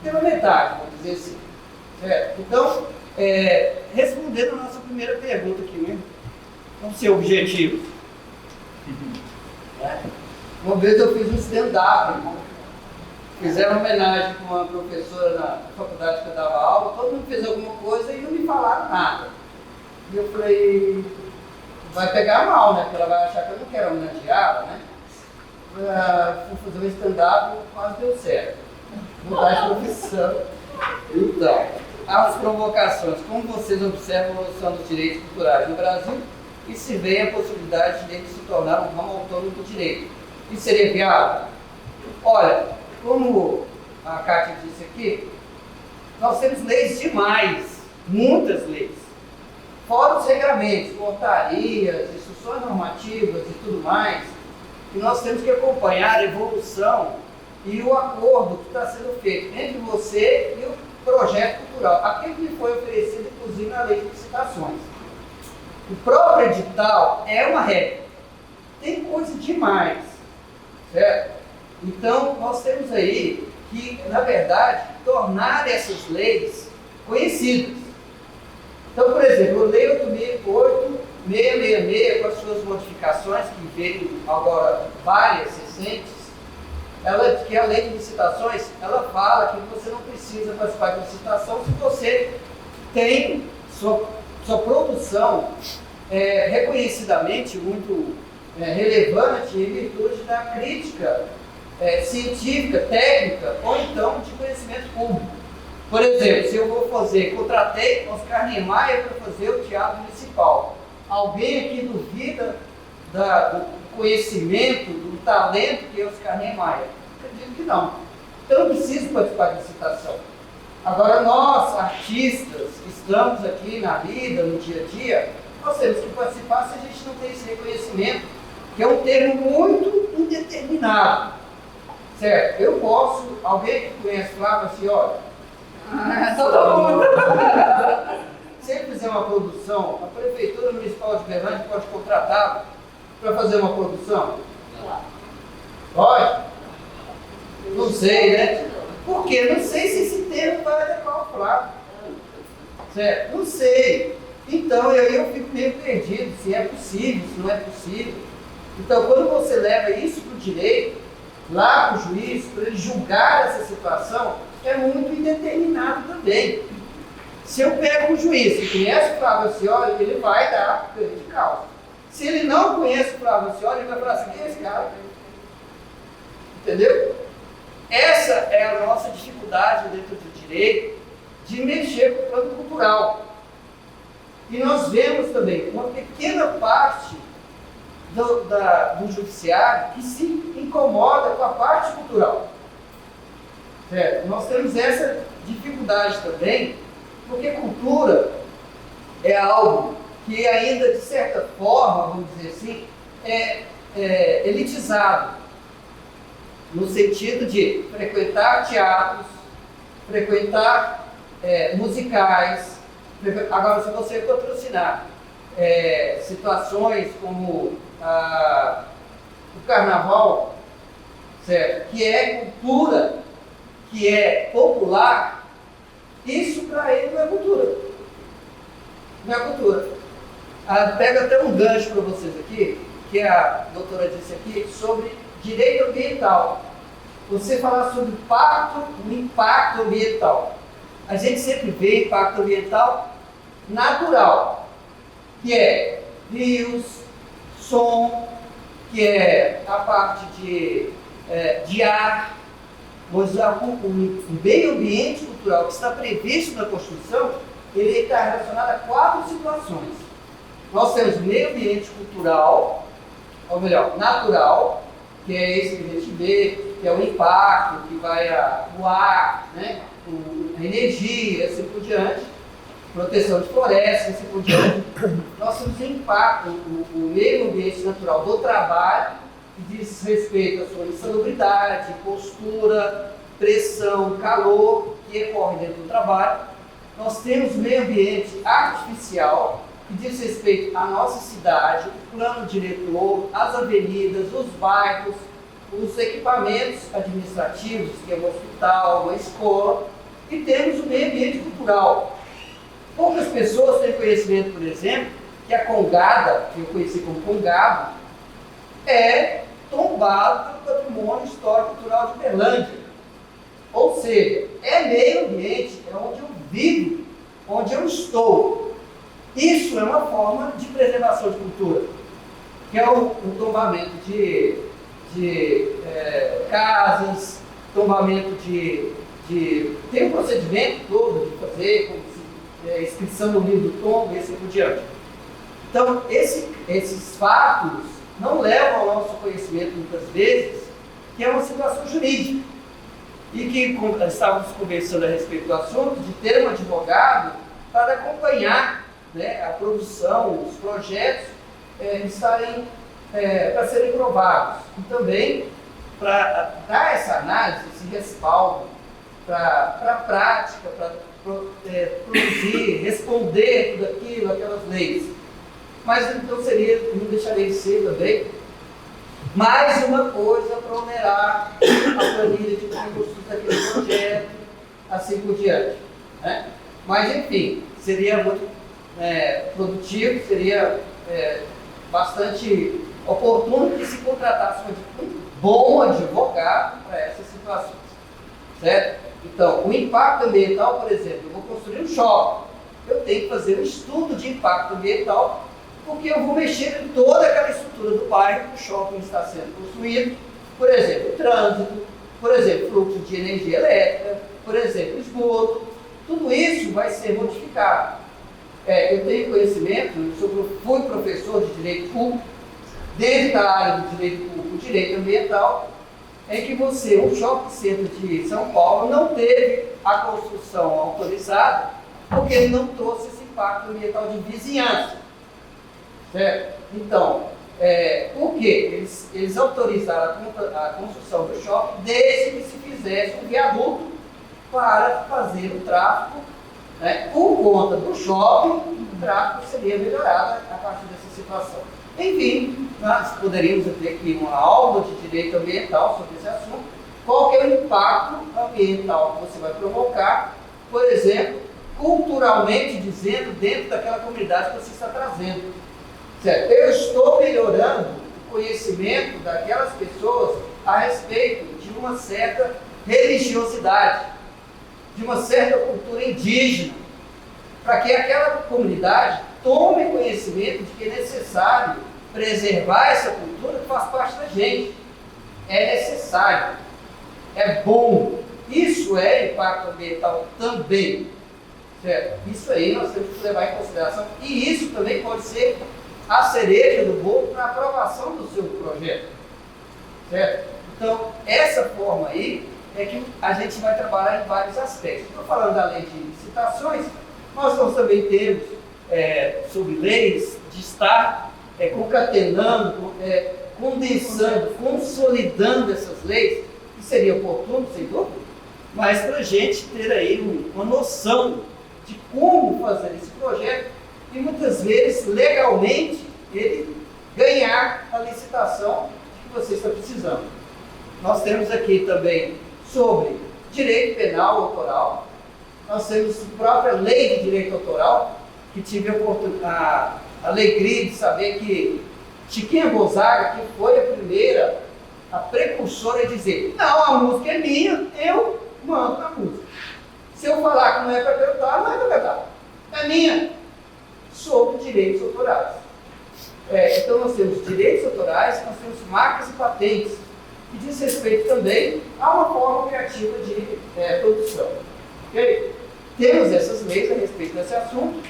pela metade, vamos dizer assim. Certo? Então, respondendo a nossa primeira pergunta aqui, né? Qual o seu objetivo? Uma vez eu fiz um stand-up, fizeram uma homenagem com uma professora na faculdade que eu dava aula, todo mundo fez alguma coisa e não me falaram nada. E eu falei, vai pegar mal, né? Porque ela vai achar que eu não quero homenageá-la, né? Fui fazer um stand-up e quase deu certo. Mudar de profissão. Então, as provocações. Como vocês observam a evolução dos direitos culturais no Brasil e se vê a possibilidade de ele se tornar um ramo autônomo do direito? Isso seria viável? Olha, como a Kátia disse aqui, nós temos leis demais, muitas leis. Fora os regramentos, portarias, instruções normativas e tudo mais, que nós temos que acompanhar a evolução e o acordo que está sendo feito entre você e o projeto cultural, aquele que foi oferecido, inclusive, na lei de licitações. O próprio edital é uma regra. Tem coisa demais, certo? Então, nós temos aí que, na verdade, tornar essas leis conhecidas. Então, por exemplo, a Lei 8.666, com as suas modificações, que veio agora várias recentes, que a lei de licitações, ela fala que você não precisa participar de licitação se você tem sua produção reconhecidamente muito relevante em virtude da crítica científica, técnica ou então de conhecimento público. Por exemplo, se eu vou contratei Oscar Niemeyer para fazer o teatro municipal. Alguém aqui duvida do conhecimento, do talento que é Oscar Niemeyer? Acredito que não. Então eu não preciso participar de licitação. Agora nós, artistas, que estamos aqui na vida, no dia a dia, nós temos que participar se a gente não tem esse reconhecimento, que é um termo muito indeterminado. Certo? Eu posso, alguém que conhece Flávio Fiore? Todo mundo! Se ele fizer uma produção, a Prefeitura Municipal de Berlândia pode contratá-lo para fazer uma produção? Pode? Não sei, né? Por quê? Não sei se esse termo vai adequar ao Flávio. Certo? Não sei. Então, eu fico meio perdido se é possível, se não é possível. Então, quando você leva isso para o direito, lá para o juiz, para ele julgar essa situação, é muito indeterminado também. Se eu pego um juiz que conhece o Flávio Fiore, ele vai dar ganho de causa. Se ele não conhece o Flávio Fiore, ele vai falar assim, quem é esse cara? Entendeu? Essa é a nossa dificuldade dentro do direito de mexer com o plano cultural. E nós vemos também uma pequena parte do judiciário que se incomoda com a parte cultural. Certo? Nós temos essa dificuldade também, porque cultura é algo que ainda, de certa forma, vamos dizer assim, é elitizado, no sentido de frequentar teatros, frequentar musicais. Agora, se você patrocinar situações como o carnaval, certo? Que é cultura, que é popular, isso para ele não é cultura. Não é cultura. Pega até um gancho para vocês aqui, que a doutora disse aqui, sobre direito ambiental. Você falar sobre o impacto ambiental. A gente sempre vê impacto ambiental natural, que é rios, som, que é a parte de ar, mas o meio ambiente cultural que está previsto na Constituição, ele está relacionado a 4 situações. Nós temos o meio ambiente cultural, ou melhor, natural, que é esse que a gente vê, que é o impacto, que vai o ar, né, a energia, assim por diante, proteção de florestas, assim por diante. Nós temos o impacto, o meio ambiente natural do trabalho, que diz respeito à sua insalubridade, postura, pressão, calor, que ocorre dentro do trabalho. Nós temos o meio ambiente artificial, que diz respeito à nossa cidade, o plano diretor, as avenidas, os bairros, os equipamentos administrativos, que é um hospital, uma escola, e temos o meio ambiente cultural. Poucas pessoas têm conhecimento, por exemplo, que a Congada, que eu conheci como Congado, é tombado pelo patrimônio histórico cultural de Uberlândia. Ou seja, é meio ambiente, é onde eu vivo, onde eu estou. Isso é uma forma de preservação de cultura, que é o tombamento de casas, tombamento tem um procedimento todo de fazer, como inscrição no livro do tombo e assim por diante. Então, esses fatos não levam ao nosso conhecimento muitas vezes, que é uma situação jurídica. E que estávamos conversando a respeito do assunto, de ter um advogado para acompanhar, né, a produção, os projetos para serem provados. E também para dar essa análise, esse respaldo para a prática, para produzir, responder tudo aquilo, aquelas leis. Mas então não deixaria de ser também mais uma coisa para onerar a planilha de custos daquele projeto, assim por diante, né? Mas, enfim, seria muito produtivo, seria bastante oportuno que se contratasse um bom advogado para essas situações, certo? Então, o impacto ambiental, por exemplo, eu vou construir um shopping, eu tenho que fazer um estudo de impacto ambiental, porque eu vou mexer em toda aquela estrutura do bairro que o shopping está sendo construído, por exemplo, trânsito, por exemplo, fluxo de energia elétrica, por exemplo, esgoto, tudo isso vai ser modificado. Eu tenho conhecimento, fui professor de direito público, dentro da área do direito público, direito ambiental, em que um shopping center de São Paulo não teve a construção autorizada, porque ele não trouxe esse impacto ambiental de vizinhança. Certo? Então, por quê? Eles autorizaram a construção do shopping desde que se fizesse um viaduto para fazer o tráfego, né? Por conta do shopping, o tráfego seria melhorado a partir dessa situação. Enfim, nós poderíamos ter aqui uma aula de direito ambiental sobre esse assunto. Qual que é o impacto ambiental que você vai provocar, por exemplo, culturalmente dizendo, dentro daquela comunidade que você está trazendo. Certo? Eu estou melhorando o conhecimento daquelas pessoas a respeito de uma certa religiosidade, de uma certa cultura indígena, para que aquela comunidade tome conhecimento de que é necessário preservar essa cultura que faz parte da gente. É necessário, é bom. Isso é impacto ambiental também. Certo? Isso aí nós temos que levar em consideração. E isso também pode ser a cereja do bolo para a aprovação do seu projeto. Certo? Então, essa forma aí é que a gente vai trabalhar em vários aspectos. Estou falando da lei de licitações, nós também temos sobre leis de estar concatenando, condensando, consolidando essas leis, que seria oportuno, sem dúvida, mas para a gente ter aí uma noção de como fazer esse projeto e muitas vezes, legalmente, ele ganhar a licitação que você está precisando. Nós temos aqui também sobre direito penal autoral, nós temos a própria lei de direito autoral, que tive a alegria de saber que Chiquinha Gonzaga, que foi a primeira, a precursora, de dizer: não, a música é minha, eu mando a música. Se eu falar que não é para cantar, não é para cantar, é minha. sobre direitos autorais. Então nós temos direitos autorais, nós temos marcas e patentes, que diz respeito também a uma forma criativa de produção. Okay? Temos essas leis a respeito desse assunto,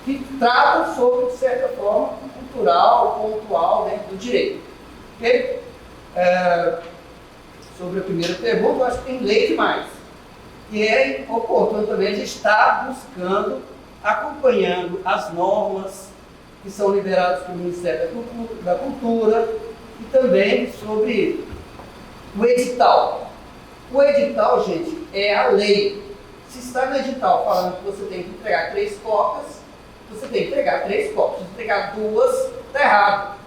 que tratam sobre, de certa forma, cultural, pontual, né, do direito. Okay? Sobre a primeira pergunta, eu acho que tem lei demais. E é oportuno também a gente estar buscando, acompanhando as normas que são liberadas pelo Ministério da Cultura e também sobre o edital. O edital, gente, é a lei. Se está no edital falando que você tem que entregar 3 cópias, você tem que entregar 3 cópias. Se entregar 2, está errado.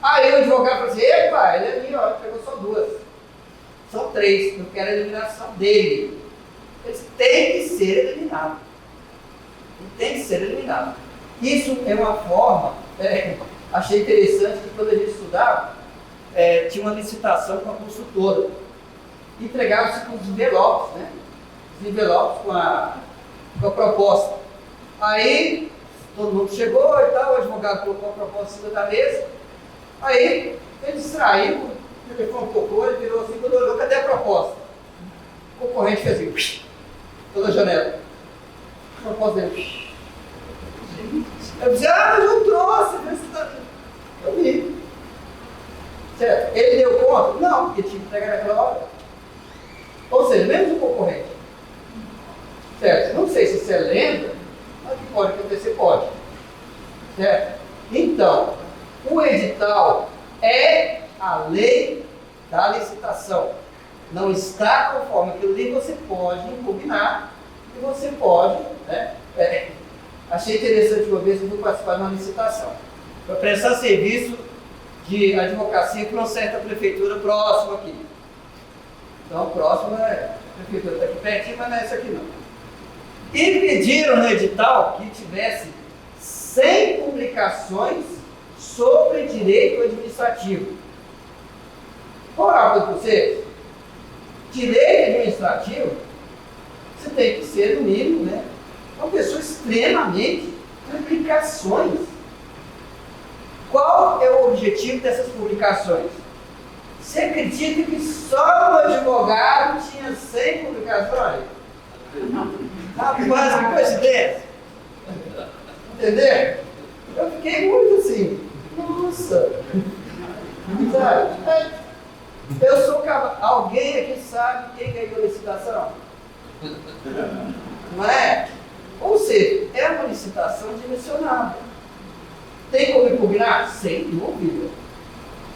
Aí o advogado fala assim, epa, ele ali, ó, entregou só 2. São 3, eu quero a eliminação dele. Eles têm que ser eliminados. Tem que ser eliminado. Isso é uma forma, achei interessante que quando a gente estudava, tinha uma licitação com a consultora. Entregava-se com os envelopes, né? Os envelopes com a proposta. Aí, todo mundo chegou e tal, o advogado colocou a proposta em cima da mesa. Aí, ele distraiu, o telefone tocou, ele virou assim, quando olhou, cadê a proposta? O concorrente fez assim, toda a janela. A proposta dele. Eu disse, mas eu trouxe. Eu vi. Certo? Ele deu conta? Não, porque tinha que entregar naquela hora. Ou seja, menos o concorrente. Certo? Não sei se você lembra, mas o que pode acontecer, pode. Certo? Então, o edital é a lei da licitação. Não está conforme aquilo ali, você pode impugnar e você pode, né? Achei interessante uma vez, eu fui participar de uma licitação para prestar serviço de advocacia para uma certa prefeitura próxima aqui. Então, próxima é a prefeitura está aqui pertinho, mas não é essa aqui não. E pediram no edital que tivesse 100 publicações sobre direito administrativo. Qual é a coisa para vocês? Direito administrativo, você tem que ser, no mínimo, né? Uma pessoa extremamente publicações. Qual é o objetivo dessas publicações? Você acredita que só o advogado tinha 100 publicações? Rapaz, que coincidência! Entendeu? Eu fiquei muito assim, nossa! Sabe? Eu sou alguém aqui sabe quem ganhou a licitação? Não é? Ou seja, é uma licitação direcionada. Tem como impugnar? Sem dúvida.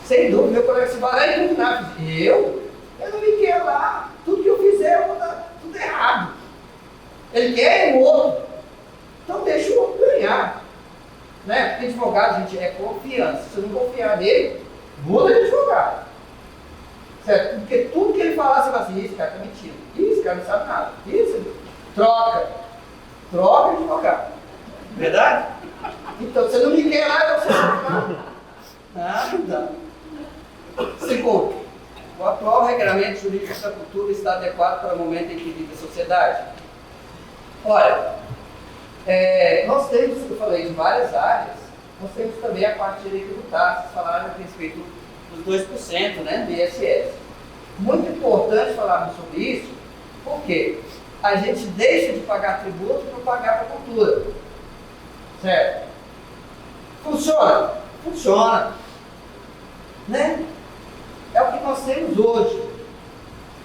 Sem dúvida. Meu colega se vai lá e impugnar. Eu não me quero lá. Tudo que eu fizer, eu vou dar tudo errado. Ele quer o outro. Então deixa o outro ganhar. Né? Porque advogado, gente, é confiança. Se você não confiar nele, muda de advogado. Certo? Porque tudo que ele falar, você vai assim, esse cara está mentindo. Esse cara não sabe nada. Isso, troca de advogado. Verdade? Então, você não me quer lá, eu sou advogado. Nada. Segundo, o atual regramento jurídico da cultura está adequado para o momento em que vive a sociedade? Olha, nós temos, eu falei, de várias áreas, nós temos também a parte de direito tributário, vocês falaram a respeito dos 2%, né, do ISS. Muito importante falarmos sobre isso, porque a gente deixa de pagar tributo para pagar para a cultura. Certo? Funciona? Funciona. Né? É o que nós temos hoje.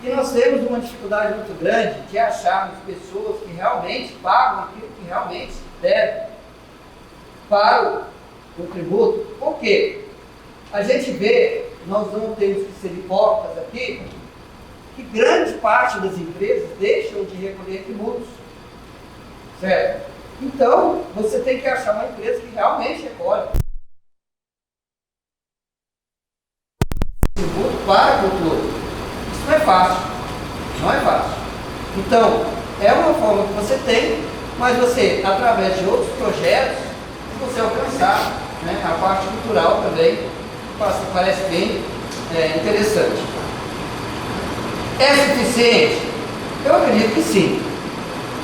E nós temos uma dificuldade muito grande de acharmos pessoas que realmente pagam aquilo que realmente devem para o tributo. Por quê? A gente vê, nós não temos que ser hipócritas aqui, que grande parte das empresas deixam de recolher tributos. Certo? Então, você tem que achar uma empresa que realmente recolhe tributo para a cultura. Isso não é fácil. Não é fácil. Então, é uma forma que você tem, mas você, através de outros projetos, você alcançar, né, a parte cultural também, parece bem interessante. É suficiente? Eu acredito que sim.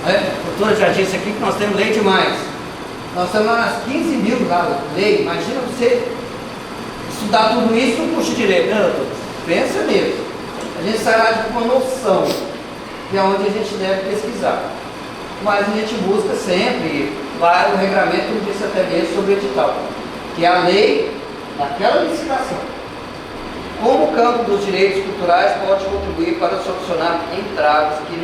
A doutora já disse aqui que nós temos lei demais. Nós temos umas 15 mil lá, lei. Imagina você estudar tudo isso no curso de direito, né, doutor? Pensa nisso. A gente sai lá com uma noção de onde a gente deve pesquisar. Mas a gente busca sempre, lá o regramento disse até mesmo sobre o edital, que é a lei daquela licitação. Como o campo dos direitos culturais pode contribuir para solucionar entraves que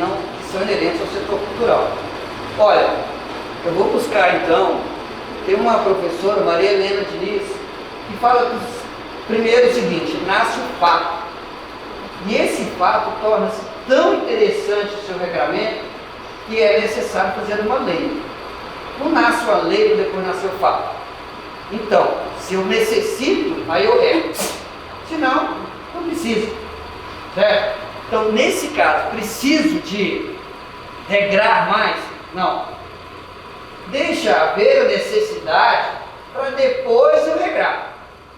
são inerentes ao setor cultural. Olha, eu vou buscar então, tem uma professora, Maria Helena Diniz, que fala primeiro o seguinte: nasce o fato. E esse fato torna-se tão interessante o seu regramento que é necessário fazer uma lei. Não nasce uma lei e depois nasce o fato. Então, se eu necessito, aí eu erro. Se não, não preciso. Certo? Então, nesse caso, preciso de regrar mais? Não. Deixa haver a necessidade para depois eu regrar.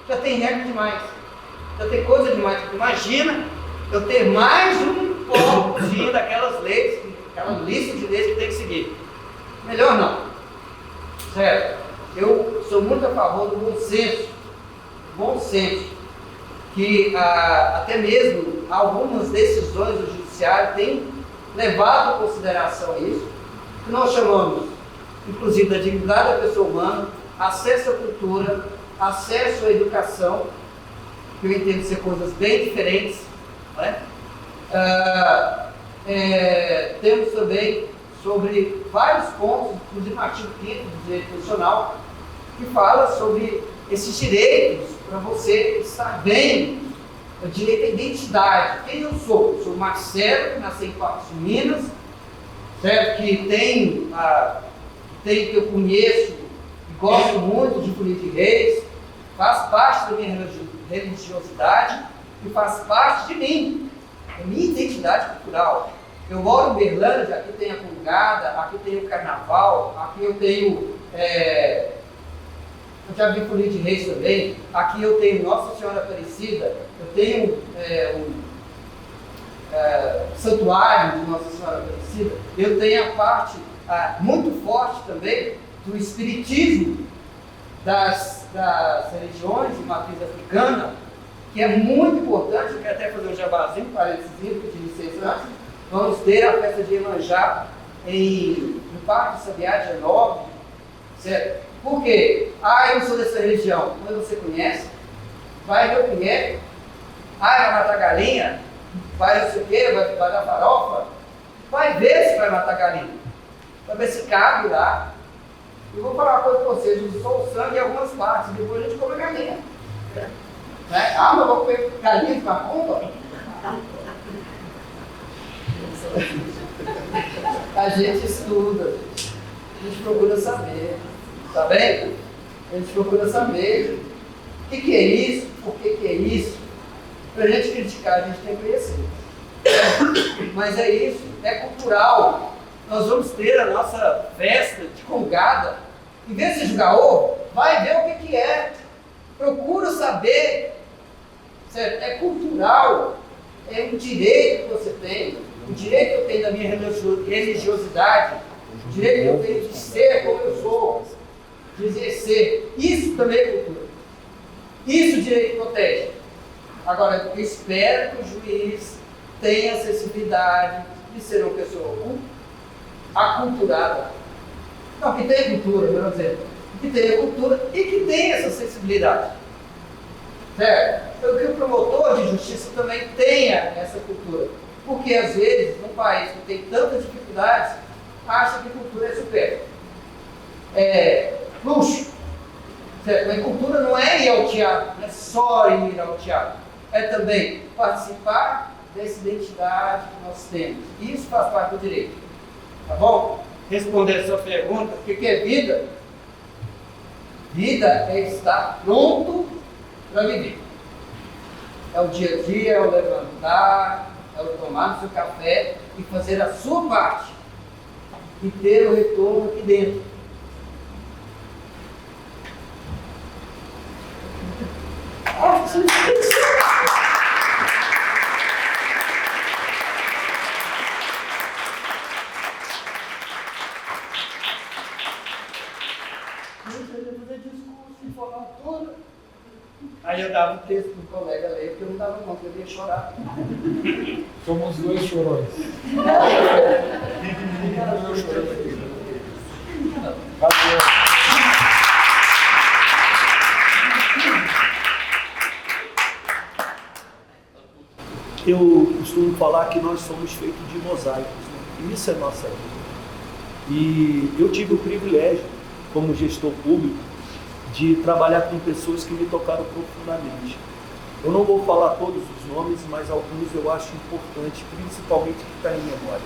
Já tem regra demais. Já tem coisa demais. Imagina eu ter mais um pontozinho daquelas leis, aquela lista de leis que tem que seguir. Melhor não. Certo? Eu sou muito a favor do bom senso. Bom senso. Que até mesmo algumas decisões do judiciário têm levado em consideração isso, que nós chamamos, inclusive, da dignidade da pessoa humana, acesso à cultura, acesso à educação, que eu entendo ser coisas bem diferentes, não é? Temos também sobre vários pontos, inclusive no artigo 5º do direito constitucional, que fala sobre esses direitos para você estar bem, o direito à identidade. Quem eu sou? Eu sou Marcelo, que nasci em Patos de Minas, certo? Que eu conheço e gosto muito de Folia de Reis, faz parte da minha religiosidade e faz parte de mim, da minha identidade cultural. Eu moro em Berlândia, aqui tem a Congada, aqui tem o Carnaval, aqui eu tenho... eu já vi Folia de Reis também. Aqui eu tenho Nossa Senhora Aparecida, eu tenho Santuário de Nossa Senhora Aparecida, eu tenho a parte muito forte também do espiritismo das religiões de matriz africana, que é muito importante. Eu quero até fazer um jabazinho, parênteses, de licença antes. Vamos ter a festa de Iemanjá no Parque Sabiá, dia 9, certo? Por quê? Eu não sou dessa religião. Mas você conhece? Vai ver o que é. Vai matar galinha? Vai não sei o quê? Vai dar farofa? Vai ver se vai matar galinha. Vai ver se cabe lá. Eu vou falar uma coisa para vocês. Eu sou o sangue em algumas partes. Depois a gente come galinha. Né? Mas eu vou comer galinha com a pomba? A gente estuda. A gente procura saber. Tá bem? A gente procura saber o que é isso, por que é isso. Para a gente criticar, a gente tem que conhecer. Mas é isso, é cultural. Nós vamos ter a nossa festa de Congada. Em vez de jogar ovo, vai ver o que é. Procura saber. Certo? É cultural. É um direito que você tem. O direito que eu tenho da minha religiosidade. O direito que eu tenho de ser como eu sou. De exercer. Isso também é cultura. Isso o direito protege. Agora, eu espero que o juiz tenha acessibilidade de ser uma pessoa aculturada. Não, que tenha cultura, melhor dizer. Que tenha cultura e que tenha essa acessibilidade. Certo? Então, que o promotor de justiça também tenha essa cultura. Porque, às vezes, num país que tem tantas dificuldades, acha que cultura é supérflua. Luxo. Certo? Mas cultura não é ir ao teatro, não é só ir ao teatro. É também participar dessa identidade que nós temos. Isso faz parte do direito. Tá bom? Responder a sua pergunta, o que é vida? Vida é estar pronto para viver. É o dia a dia, é o levantar, é o tomar o seu café e fazer a sua parte. E ter o retorno aqui dentro. transformamos tudo. Aí eu dava o texto pro colega ler, porque eu não dava conta, eu ia chorar. Somos dois chorões. Valeu. Eu costumo falar que nós somos feitos de mosaicos, né? Isso é nossa vida. E eu tive o privilégio, como gestor público, de trabalhar com pessoas que me tocaram profundamente. Eu não vou falar todos os nomes, mas alguns eu acho importante, principalmente que está em memória.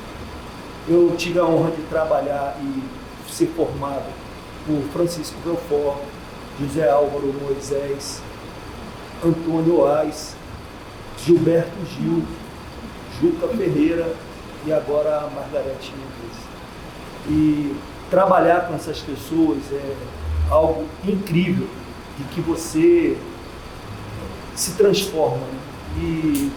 Eu tive a honra de trabalhar e ser formado por Francisco Belfort, José Álvaro Moisés, Antônio Ais, Gilberto Gil, Juca Ferreira e agora a Margarete Mendes. E trabalhar com essas pessoas é algo incrível, de que você se transforma, né? E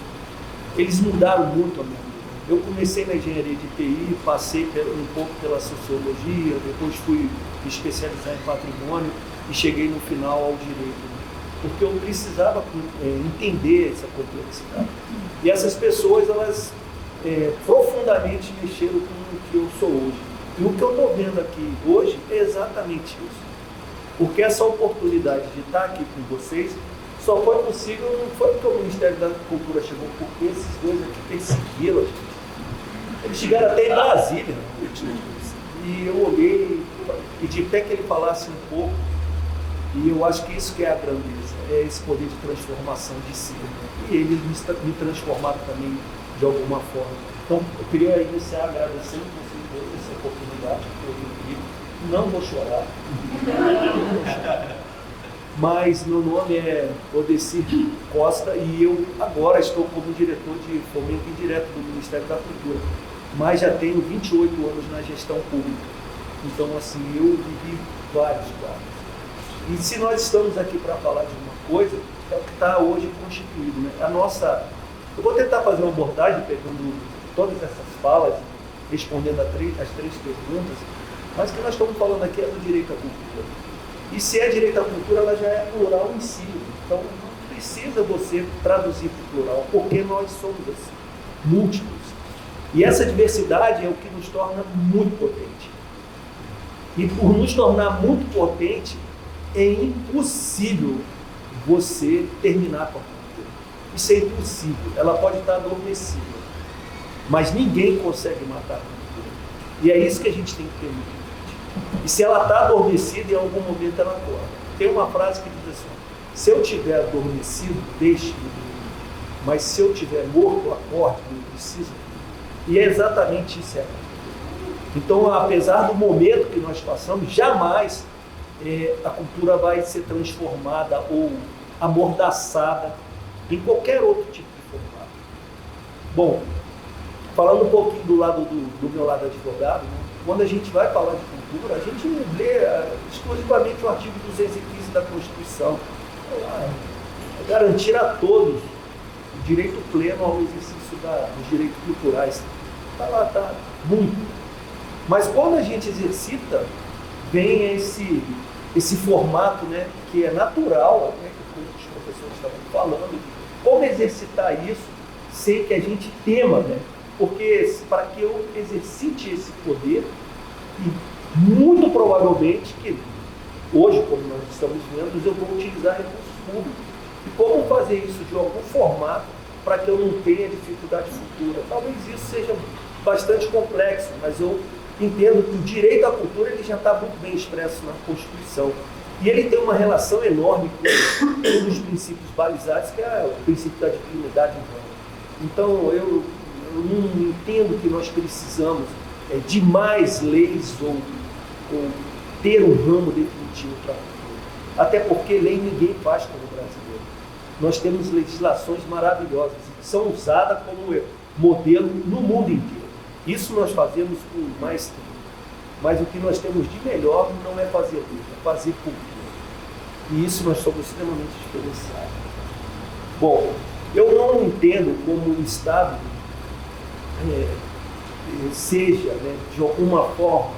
eles mudaram muito a minha vida. Eu comecei na engenharia de TI, passei um pouco pela sociologia, depois fui me especializar em patrimônio e cheguei no final ao direito, né? Porque eu precisava entender essa complexidade. E essas pessoas, elas profundamente mexeram com o que eu sou hoje. E o que eu estou vendo aqui hoje é exatamente isso. Porque essa oportunidade de estar aqui com vocês só foi possível, não foi porque o Ministério da Cultura chegou, porque esses dois aqui perseguiram. Eles chegaram até em Brasília. E eu olhei e de pé que ele falasse um pouco. E eu acho que isso que é a grandeza, é esse poder de transformação de si. E eles me transformaram também de alguma forma. Então, eu queria iniciar agradecendo vocês dois essa oportunidade, que eu incrível. Não vou chorar. Mas meu nome é Odecir Costa e eu agora estou como diretor de fomento indireto do Ministério da Cultura. Mas já tenho 28 anos na gestão pública. Então, assim, eu vivi vários quadros. E se nós estamos aqui para falar de uma coisa, é o que está hoje constituído, né? Eu vou tentar fazer uma abordagem pegando todas essas falas, respondendo as três perguntas, mas o que nós estamos falando aqui é do direito à cultura. E se é direito à cultura, ela já é plural em si. Então não precisa você traduzir para o plural, porque nós somos assim, múltiplos. E essa diversidade é o que nos torna muito potente. E por nos tornar muito potente, é impossível você terminar com a cultura. Isso é impossível. Ela pode estar adormecida, mas ninguém consegue matar a cultura. E é isso que a gente tem que ter muito em mente. E se ela está adormecida, em algum momento ela acorda. Tem uma frase que diz assim: se eu tiver adormecido, deixe-me dormir. Mas se eu tiver morto, acorde, não precisa. E é exatamente isso. Então, apesar do momento que nós passamos, jamais a cultura vai ser transformada ou amordaçada em qualquer outro tipo de formato. Bom, falando um pouquinho do meu lado advogado, né? Quando a gente vai falar de cultura, a gente lê exclusivamente o artigo 215 da Constituição. É garantir a todos o direito pleno ao exercício dos direitos culturais. Está lá, está muito. Mas quando a gente exercita, vem esse formato, né, que é natural, né, que os professores estavam falando, como exercitar isso sem que a gente tema, né? Porque para que eu exercite esse poder, e muito provavelmente que hoje, como nós estamos vendo, eu vou utilizar recursos públicos. E como fazer isso de algum formato para que eu não tenha dificuldade futura? Talvez isso seja bastante complexo, mas eu entendo que o direito à cultura ele já está muito bem expresso na Constituição. E ele tem uma relação enorme com um dos princípios balizados, que é o princípio da dignidade humana. Então, eu não entendo que nós precisamos de mais leis ou ter um ramo definitivo para a cultura. Até porque lei ninguém faz como brasileiro. Nós temos legislações maravilhosas que são usadas como modelo no mundo inteiro. Isso nós fazemos com maestria. Mas o que nós temos de melhor não é fazer lei, é fazer cultura. E isso nós somos extremamente diferenciados. Bom, eu não entendo como o Estado seja, né, de alguma forma,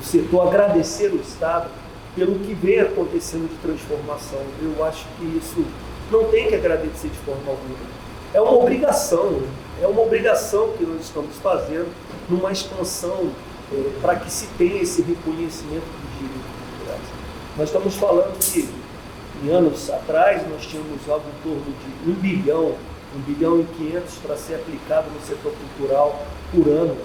o setor agradecer o Estado pelo que vem acontecendo de transformação. Eu acho que isso não tem que agradecer de forma alguma. É uma obrigação que nós estamos fazendo numa expansão para que se tenha esse reconhecimento dos direitos culturais. Nós estamos falando que, em anos atrás, nós tínhamos algo em torno de 1 bilhão e 500 para ser aplicado no setor cultural por ano.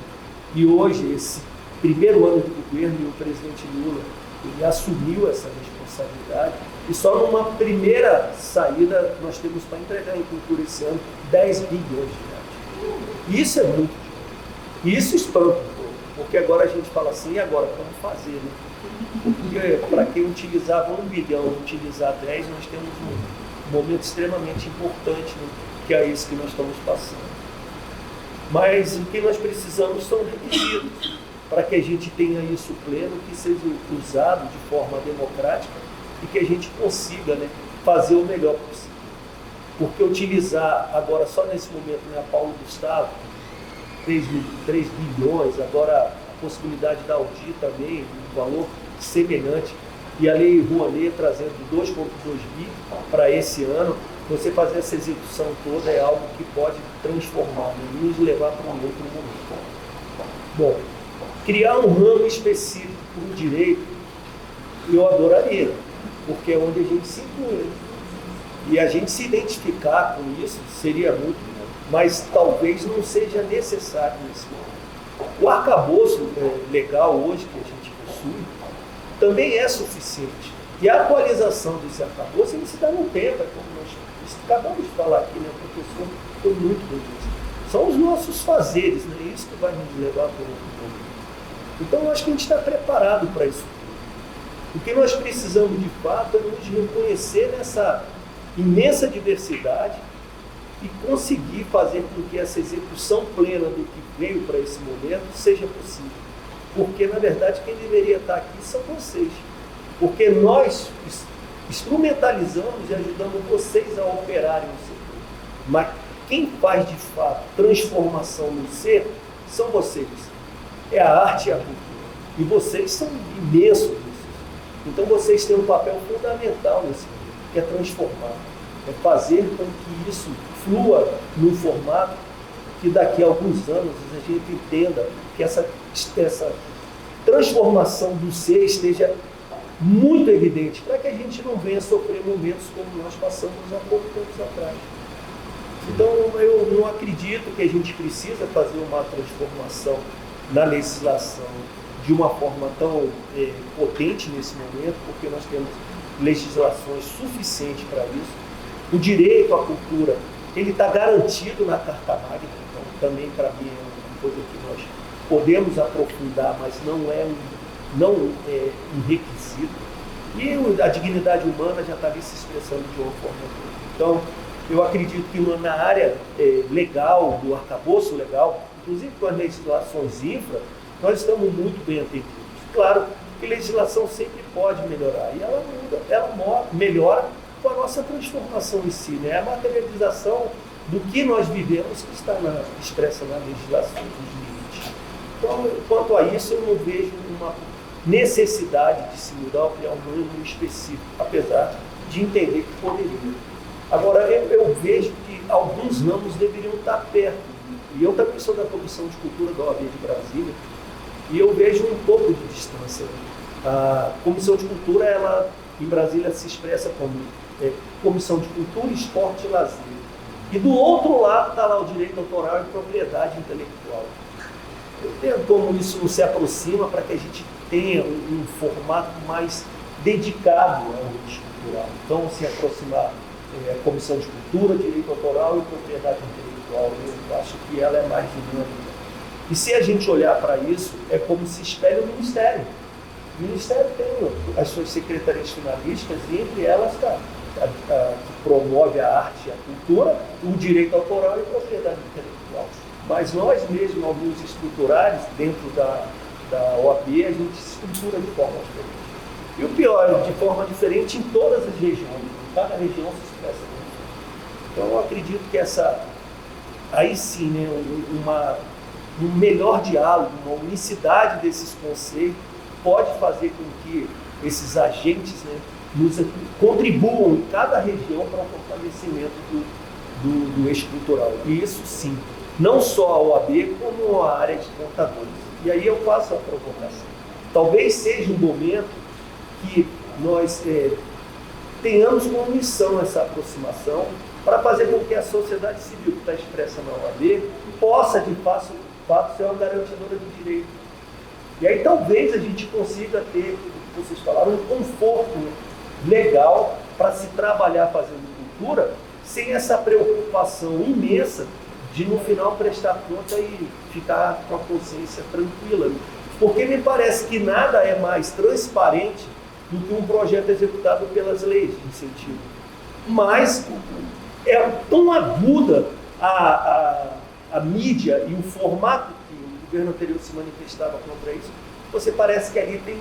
E hoje, esse primeiro ano de governo, e o presidente Lula, ele assumiu essa responsabilidade, e só numa primeira saída nós temos para entregar em cultura esse ano 10 bilhões de reais. Isso é muito dinheiro. E isso espanta um pouco, porque agora a gente fala assim, e agora, como fazer, né? Porque para quem utilizava 1 bilhão, utilizar 10, nós temos um momento extremamente importante, né? Que é isso que nós estamos passando. Mas o que nós precisamos são requisitos para que a gente tenha isso pleno, que seja usado de forma democrática e que a gente consiga, né, fazer o melhor possível. Porque utilizar agora, só nesse momento, né, a Paulo Gustavo, 3 bilhões, agora a possibilidade da Audi também, um valor semelhante, e a Lei Rouanet trazendo 2,2 bi para esse ano. Você fazer essa execução toda é algo que pode transformar, né, nos levar para um outro momento. Bom, criar um ramo específico para o direito, eu adoraria, porque é onde a gente se inclui. E a gente se identificar com isso seria muito bom, mas talvez não seja necessário nesse momento. O arcabouço legal hoje que a gente possui também é suficiente. E a atualização desse arcabouço ele se dá no tempo, é como nós acabamos de falar aqui, né? O professor foi muito bem isso. São os nossos fazeres, né? Isso que vai nos levar para outro momento. Então, eu acho que a gente está preparado para isso tudo. O que nós precisamos, de fato, é nos reconhecer nessa imensa diversidade e conseguir fazer com que essa execução plena do que veio para esse momento seja possível. Porque, na verdade, quem deveria estar aqui são vocês. Porque nós instrumentalizamos e ajudamos vocês a operarem o setor. Mas quem faz, de fato, transformação no ser são vocês. É a arte e a cultura. E vocês são imensos nisso. Então vocês têm um papel fundamental nesse momento, que é transformar. É fazer com que isso flua num formato que daqui a alguns anos a gente entenda que essa transformação do ser esteja muito evidente, para que a gente não venha sofrer momentos como nós passamos há pouco tempo atrás. Então, eu não acredito que a gente precisa fazer uma transformação na legislação de uma forma tão potente nesse momento, porque nós temos legislações suficientes para isso. O direito à cultura, ele está garantido na Carta Magna, então também para mim é uma coisa que nós podemos aprofundar, mas não é um requisito. E a dignidade humana já está ali se expressando de uma forma toda. Então, eu acredito que na área legal, do arcabouço legal, inclusive com as legislações infra, nós estamos muito bem atendidos. Claro que legislação sempre pode melhorar, e ela muda, ela melhora com a nossa transformação em si, né? A materialização do que nós vivemos que está expressa na legislação dos limites. Então, quanto a isso, eu não vejo uma necessidade de se mudar ou criar um ramo específico, apesar de entender que poderia. Agora, eu vejo que alguns ramos deveriam estar perto, e eu também sou da Comissão de Cultura da OAB de Brasília, e eu vejo um pouco de distância. A Comissão de Cultura, ela em Brasília se expressa como Comissão de Cultura, Esporte e Lazer. E do outro lado está lá o direito autoral e propriedade intelectual. Eu entendo como isso não se aproxima para que a gente tenha um formato mais dedicado ao eixo cultural. Então, se aproximar a Comissão de Cultura, Direito Autoral e Propriedade Intelectual, eu acho que ela é mais dinâmica. E se a gente olhar para isso, é como se espelha o Ministério. O Ministério tem as suas secretarias finalistas, e entre elas está que promove a arte e a cultura, o direito autoral e a propriedade intelectual. Mas nós mesmos, alguns estruturais, dentro da OAB, a gente se estrutura de forma diferente. E o pior, de forma diferente em todas as regiões. Cada região se expressa muito. Então, eu acredito que aí sim, né, um melhor diálogo, uma unicidade desses conceitos pode fazer com que esses agentes, né, contribuam em cada região para o fortalecimento do eixo cultural. E isso sim, não só a OAB, como a área de contadores. E aí eu faço a provocação. Talvez seja um momento que nós tenhamos como missão essa aproximação para fazer com que a sociedade civil que está expressa na OAB possa, de fato, ser uma garantidora de direito. E aí talvez a gente consiga ter, como vocês falaram, um conforto legal para se trabalhar fazendo cultura sem essa preocupação imensa de no final prestar conta e ficar com a consciência tranquila. Porque me parece que nada é mais transparente do que um projeto executado pelas leis de incentivo. Mas é tão aguda a mídia e o formato que o governo anterior se manifestava contra isso, você parece que ali tem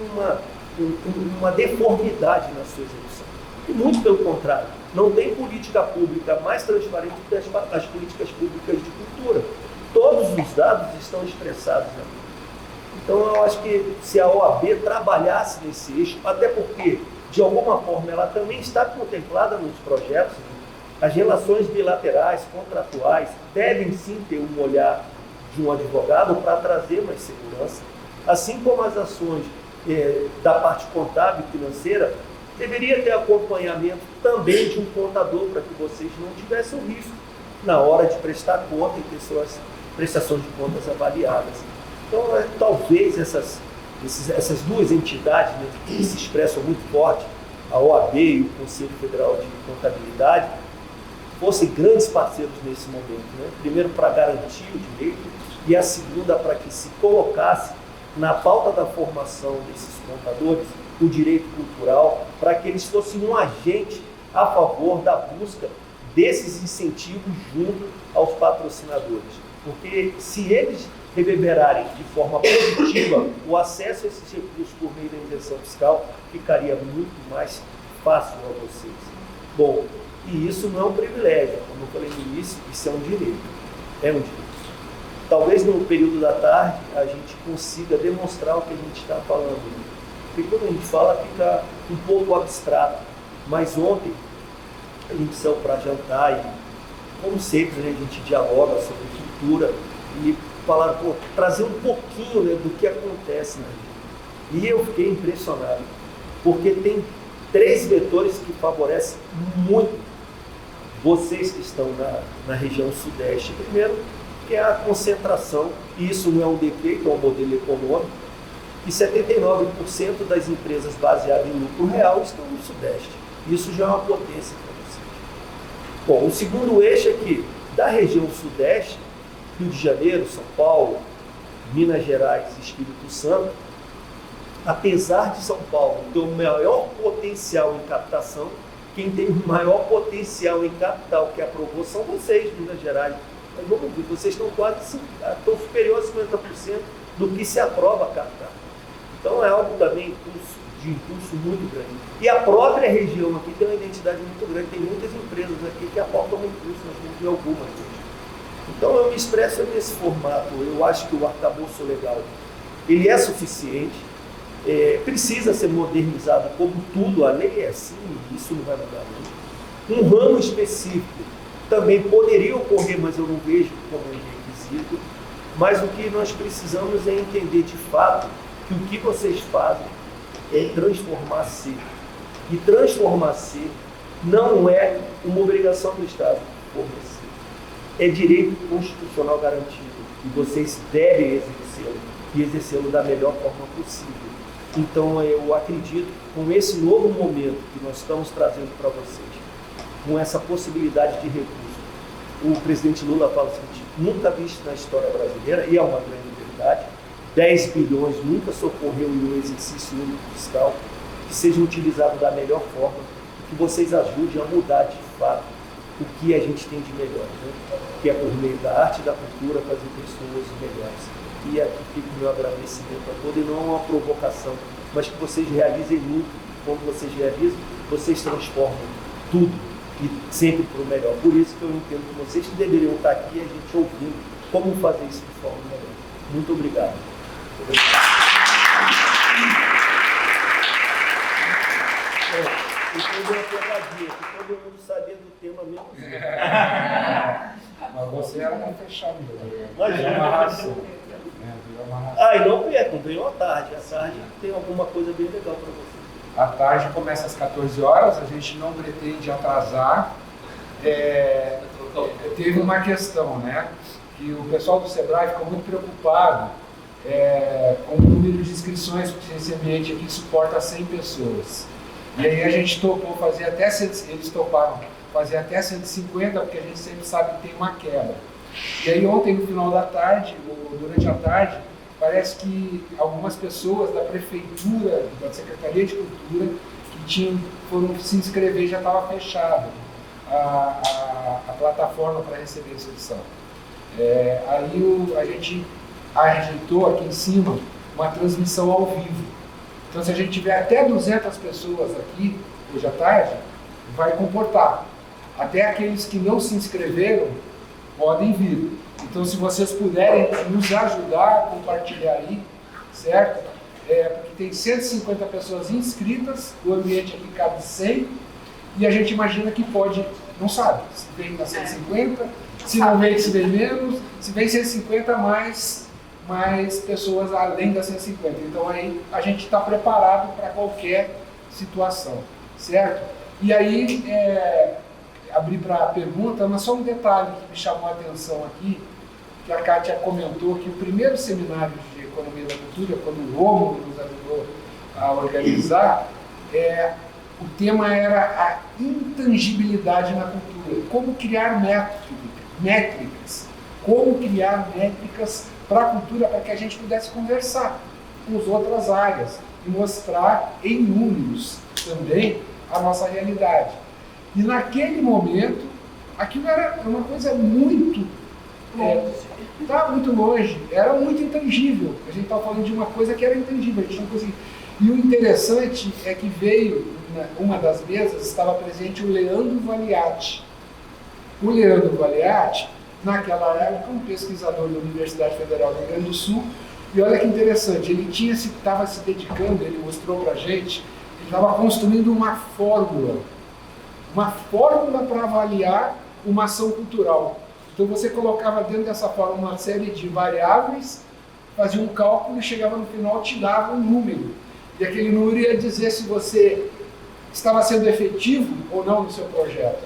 uma deformidade na sua execução. E muito pelo contrário, não tem política pública mais transparente do que as políticas públicas de cultura. Todos os dados estão expressados ali. Então eu acho que se a OAB trabalhasse nesse eixo, até porque, de alguma forma, ela também está contemplada nos projetos, as relações bilaterais, contratuais, devem sim ter um olhar de um advogado para trazer mais segurança, assim como as ações da parte contábil e financeira, deveria ter acompanhamento também de um contador para que vocês não tivessem o risco na hora de prestar conta e ter suas prestações de contas avaliadas. Então, talvez essas duas entidades, né, que se expressam muito forte, a OAB e o Conselho Federal de Contabilidade, fossem grandes parceiros nesse momento. Né? Primeiro, para garantir o direito, e a segunda, para que se colocasse na pauta da formação desses contadores o direito cultural, para que eles fossem um agente a favor da busca desses incentivos junto aos patrocinadores. Porque se eles reverberarem de forma positiva o acesso a esses recursos por meio da isenção fiscal, ficaria muito mais fácil a vocês. Bom, e isso não é um privilégio, como eu falei no início, isso é um direito. É um direito. Talvez no período da tarde a gente consiga demonstrar o que a gente está falando. Porque quando a gente fala fica um pouco abstrato. Mas ontem a gente saiu para jantar e, como sempre, né, a gente dialoga sobre cultura e falar, trazer um pouquinho, né, do que acontece na região. E eu fiquei impressionado, porque tem 3 vetores que favorecem muito vocês que estão na região sudeste. Primeiro, que é a concentração, e isso não é um defeito, é um modelo econômico, e 79% das empresas baseadas em lucro real estão no sudeste. Isso já é uma potência para vocês. Bom, o segundo eixo é que, da região sudeste, Rio de Janeiro, São Paulo, Minas Gerais e Espírito Santo, apesar de São Paulo ter o maior potencial em captação, quem tem o maior potencial em capital que aprovou são vocês, Minas Gerais. Mas vamos ver, vocês estão quase estão superior a 50% do que se aprova a captar. Então é algo também de impulso muito grande. E a própria região aqui tem uma identidade muito grande, tem muitas empresas aqui que aportam um impulso, nós temos de algumas hoje. Então eu me expresso nesse formato. Eu acho que o arcabouço legal ele é suficiente, precisa ser modernizado como tudo, a lei é assim, isso não vai mudar muito. Um ramo específico também poderia ocorrer, mas eu não vejo como um requisito, mas o que nós precisamos é entender de fato que o que vocês fazem é transformar ser. E transformar ser não é uma obrigação do Estado fornecer. É direito constitucional garantido e vocês devem exercê-lo e exercê-lo da melhor forma possível. Então eu acredito que com esse novo momento que nós estamos trazendo para vocês, com essa possibilidade de recurso, o presidente Lula fala o seguinte: nunca visto na história brasileira, e é uma grande verdade, 10 bilhões nunca socorreu em um exercício único fiscal, que seja utilizado da melhor forma, que vocês ajudem a mudar de fato o que a gente tem de melhor, né? Que é por meio da arte e da cultura fazer pessoas melhores. E aqui fica o meu agradecimento a todos, e não uma provocação, mas que vocês realizem muito. Quando vocês realizam, vocês transformam tudo e sempre para o melhor. Por isso que eu entendo que vocês que deveriam estar aqui, a gente ouvindo como fazer isso de forma melhor. Muito obrigado. Então deu uma pegadinha, que todo mundo sabia do tema mesmo. Mas você era para fechar mesmo. Imagina. Virou uma ração. Virou uma ração. E não percam, veio à tarde. À tarde tem alguma coisa bem legal para você. A tarde começa às 14 horas, a gente não pretende atrasar. Teve uma questão, né? Que o pessoal do Sebrae ficou muito preocupado com o número de inscrições, porque esse ambiente aqui suporta 100 pessoas. E aí a gente topou fazer até 100, eles toparam fazer até 150, porque a gente sempre sabe que tem uma quebra. E aí ontem, no final da tarde, ou durante a tarde, parece que algumas pessoas da prefeitura, da Secretaria de Cultura, que foram se inscrever, já estava fechada a plataforma para receber a inscrição. Aí a gente ajeitou aqui em cima uma transmissão ao vivo. Então, se a gente tiver até 200 pessoas aqui, hoje à tarde, vai comportar. Até aqueles que não se inscreveram podem vir. Então, se vocês puderem nos ajudar a compartilhar aí, certo? Porque tem 150 pessoas inscritas, o ambiente aqui cabe 100, e a gente imagina que pode, não sabe, se vem a 150, se não vem, se vem menos, se vem 150 mais pessoas além das 150. Então aí a gente está preparado para qualquer situação, certo? E aí, abrir para a pergunta, mas só um detalhe que me chamou a atenção aqui, que a Kátia comentou que o primeiro seminário de Economia da Cultura, quando o Rômulo nos ajudou a organizar, o tema era a intangibilidade na cultura. Como criar métricas. Como criar métricas para a cultura, para que a gente pudesse conversar com as outras áreas e mostrar em números também a nossa realidade. E naquele momento, aquilo era uma coisa muito muito longe, era muito intangível. A gente estava falando de uma coisa que era intangível, a gente não conseguia. E o interessante é que veio, uma das mesas, estava presente o Leandro Valiati. O Leandro Valiati, naquela época, um pesquisador da Universidade Federal do Rio Grande do Sul, e olha que interessante, ele estava se dedicando, ele mostrou para a gente, ele estava construindo uma fórmula para avaliar uma ação cultural. Então você colocava dentro dessa fórmula uma série de variáveis, fazia um cálculo e chegava no final, te dava um número. E aquele número ia dizer se você estava sendo efetivo ou não no seu projeto.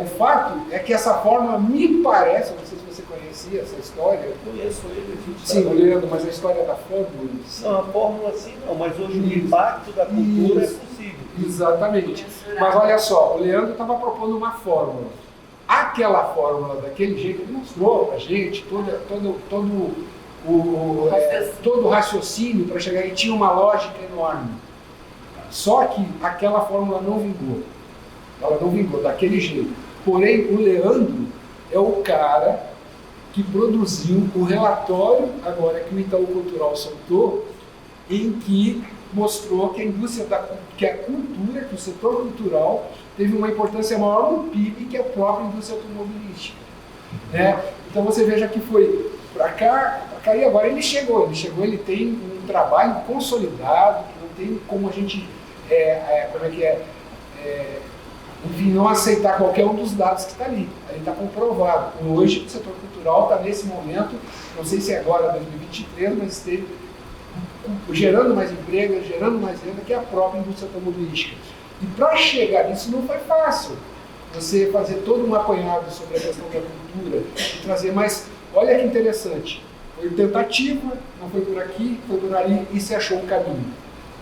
O fato é que essa fórmula me parece, não sei se você conhecia essa história. Eu conheço ele. Sim, o Leandro, mas a história da fórmula. Não, a fórmula sim não, mas hoje o impacto da cultura é possível. Exatamente. Mas olha só, o Leandro estava propondo uma fórmula. Aquela fórmula, daquele jeito, ele mostrou para a gente todo o raciocínio para chegar, e tinha uma lógica enorme. Só que aquela fórmula não vingou. Ela não vingou daquele jeito. Porém, o Leandro é o cara que produziu o relatório, agora que o Itaú Cultural soltou, em que mostrou que que a cultura, que o setor cultural teve uma importância maior no PIB que a própria indústria automobilística. Né? Então você veja que foi para cá e agora ele chegou, ele tem um trabalho consolidado, que não tem como a gente, enfim, não aceitar qualquer um dos dados que está ali. Ele está comprovado. Hoje o setor cultural está nesse momento, não sei se é agora 2023, mas esteve gerando mais emprego, gerando mais renda que a própria indústria automobilística. E para chegar nisso não foi fácil. Você fazer todo um apanhado sobre a questão da cultura e trazer mais. Olha que interessante. Foi tentativa, não foi por aqui, foi por ali e se achou um caminho.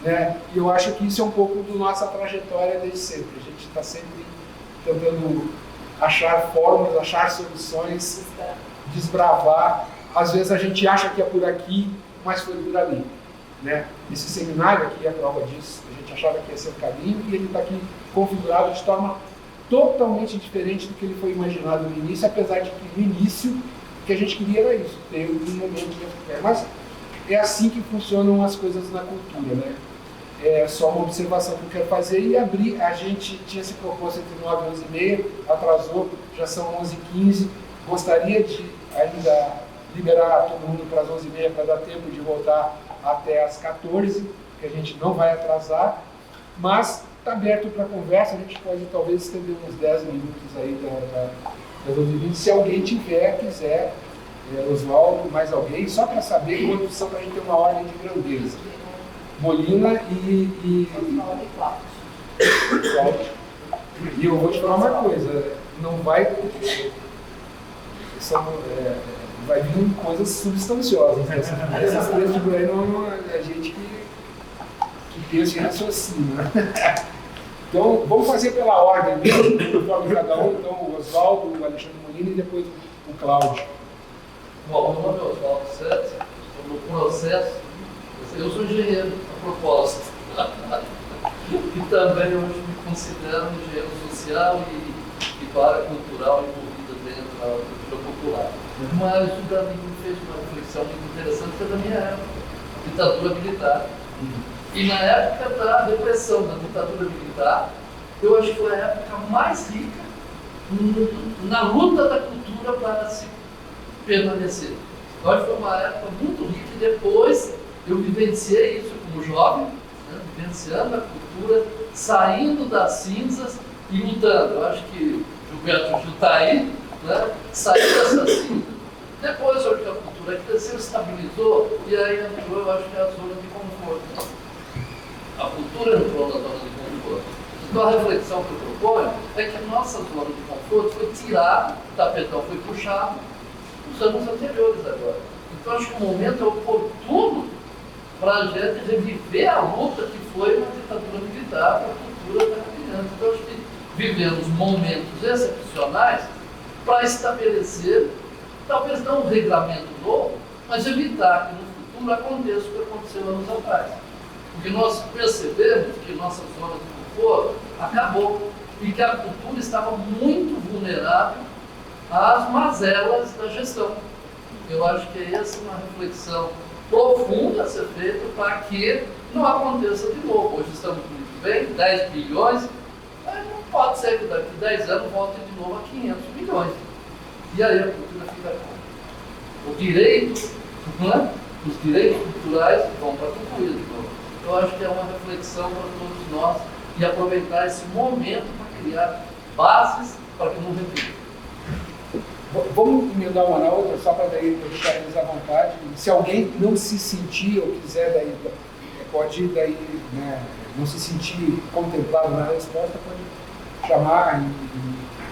Né? E eu acho que isso é um pouco da nossa trajetória desde sempre. A gente está sempre tentando achar fórmulas, achar soluções, desbravar. Às vezes a gente acha que é por aqui, mas foi por ali. Né? Esse seminário aqui é a prova disso. A gente achava que ia ser o caminho e ele está aqui configurado de forma totalmente diferente do que ele foi imaginado no início, apesar de que no início o que a gente queria era isso, ter um momento de... Mas é assim que funcionam as coisas na cultura, né? É só uma observação que eu quero fazer e abrir. A gente tinha se proposto entre 9 e 11h30, atrasou, já são 11h15. Gostaria de ainda liberar todo mundo para as 11h30 para dar tempo de voltar até às 14h, que a gente não vai atrasar, mas está aberto para conversa, a gente pode talvez estender uns 10 minutos aí das 12h20, se alguém quiser, Oswaldo, mais alguém, só para saber quantos são, para a gente ter uma ordem de grandeza. Molina e Cláudio. E eu vou te falar uma coisa, não vai... vai vir coisas substanciosas. Essas três figuras aí não é gente que pensa em raciocínio. Então, vamos fazer pela ordem mesmo, conforme cada um. Então, o Oswaldo, o Alexandre Molina e depois o Cláudio. Bom, meu nome é Oswaldo Santos, estou no processo. Eu sou engenheiro, a propósito. E também hoje me considero um engenheiro social e paracultural envolvido dentro da cultura popular. Mas isso para mim me fez uma reflexão muito interessante, foi da minha época, ditadura militar. E na época da repressão da ditadura militar, eu acho que foi a época mais rica na luta da cultura para se permanecer. Eu acho que foi uma época muito rica e depois eu vivenciei isso como jovem, né, vivenciando a cultura, saindo das cinzas e lutando. Eu acho que Gilberto Gil está aí, né, saindo dessas cinzas. Depois eu acho que a cultura cresceu, estabilizou e aí entrou, eu acho que a zona de conforto. A cultura entrou na zona de conforto. Então a reflexão que eu proponho é que a nossa zona de conforto foi tirada, o tapetão foi puxado nos anos anteriores agora. Então acho que o momento é oportuno para a gente reviver a luta que foi uma ditadura militar para a cultura da criança. Então acho que vivemos momentos excepcionais para estabelecer, talvez não um regulamento novo, mas evitar que no futuro aconteça o que aconteceu anos atrás. Porque nós percebemos que nossa zona de conforto acabou e que a cultura estava muito vulnerável às mazelas da gestão. Eu acho que essa é uma reflexão profunda a ser feita para que não aconteça de novo. Hoje estamos muito bem, 10 bilhões, mas não pode ser que daqui a 10 anos volte de novo a 500 milhões. E aí a cultura fica como? O direito, não é? Os direitos culturais vão para a cultura de novo. Eu acho que é uma reflexão para todos nós e aproveitar esse momento para criar bases para que não repita. Vamos emendar uma na outra, só para daí deixar eles à vontade. Se alguém não se sentir ou quiser, daí, pode daí, né, não se sentir contemplado na resposta, pode chamar e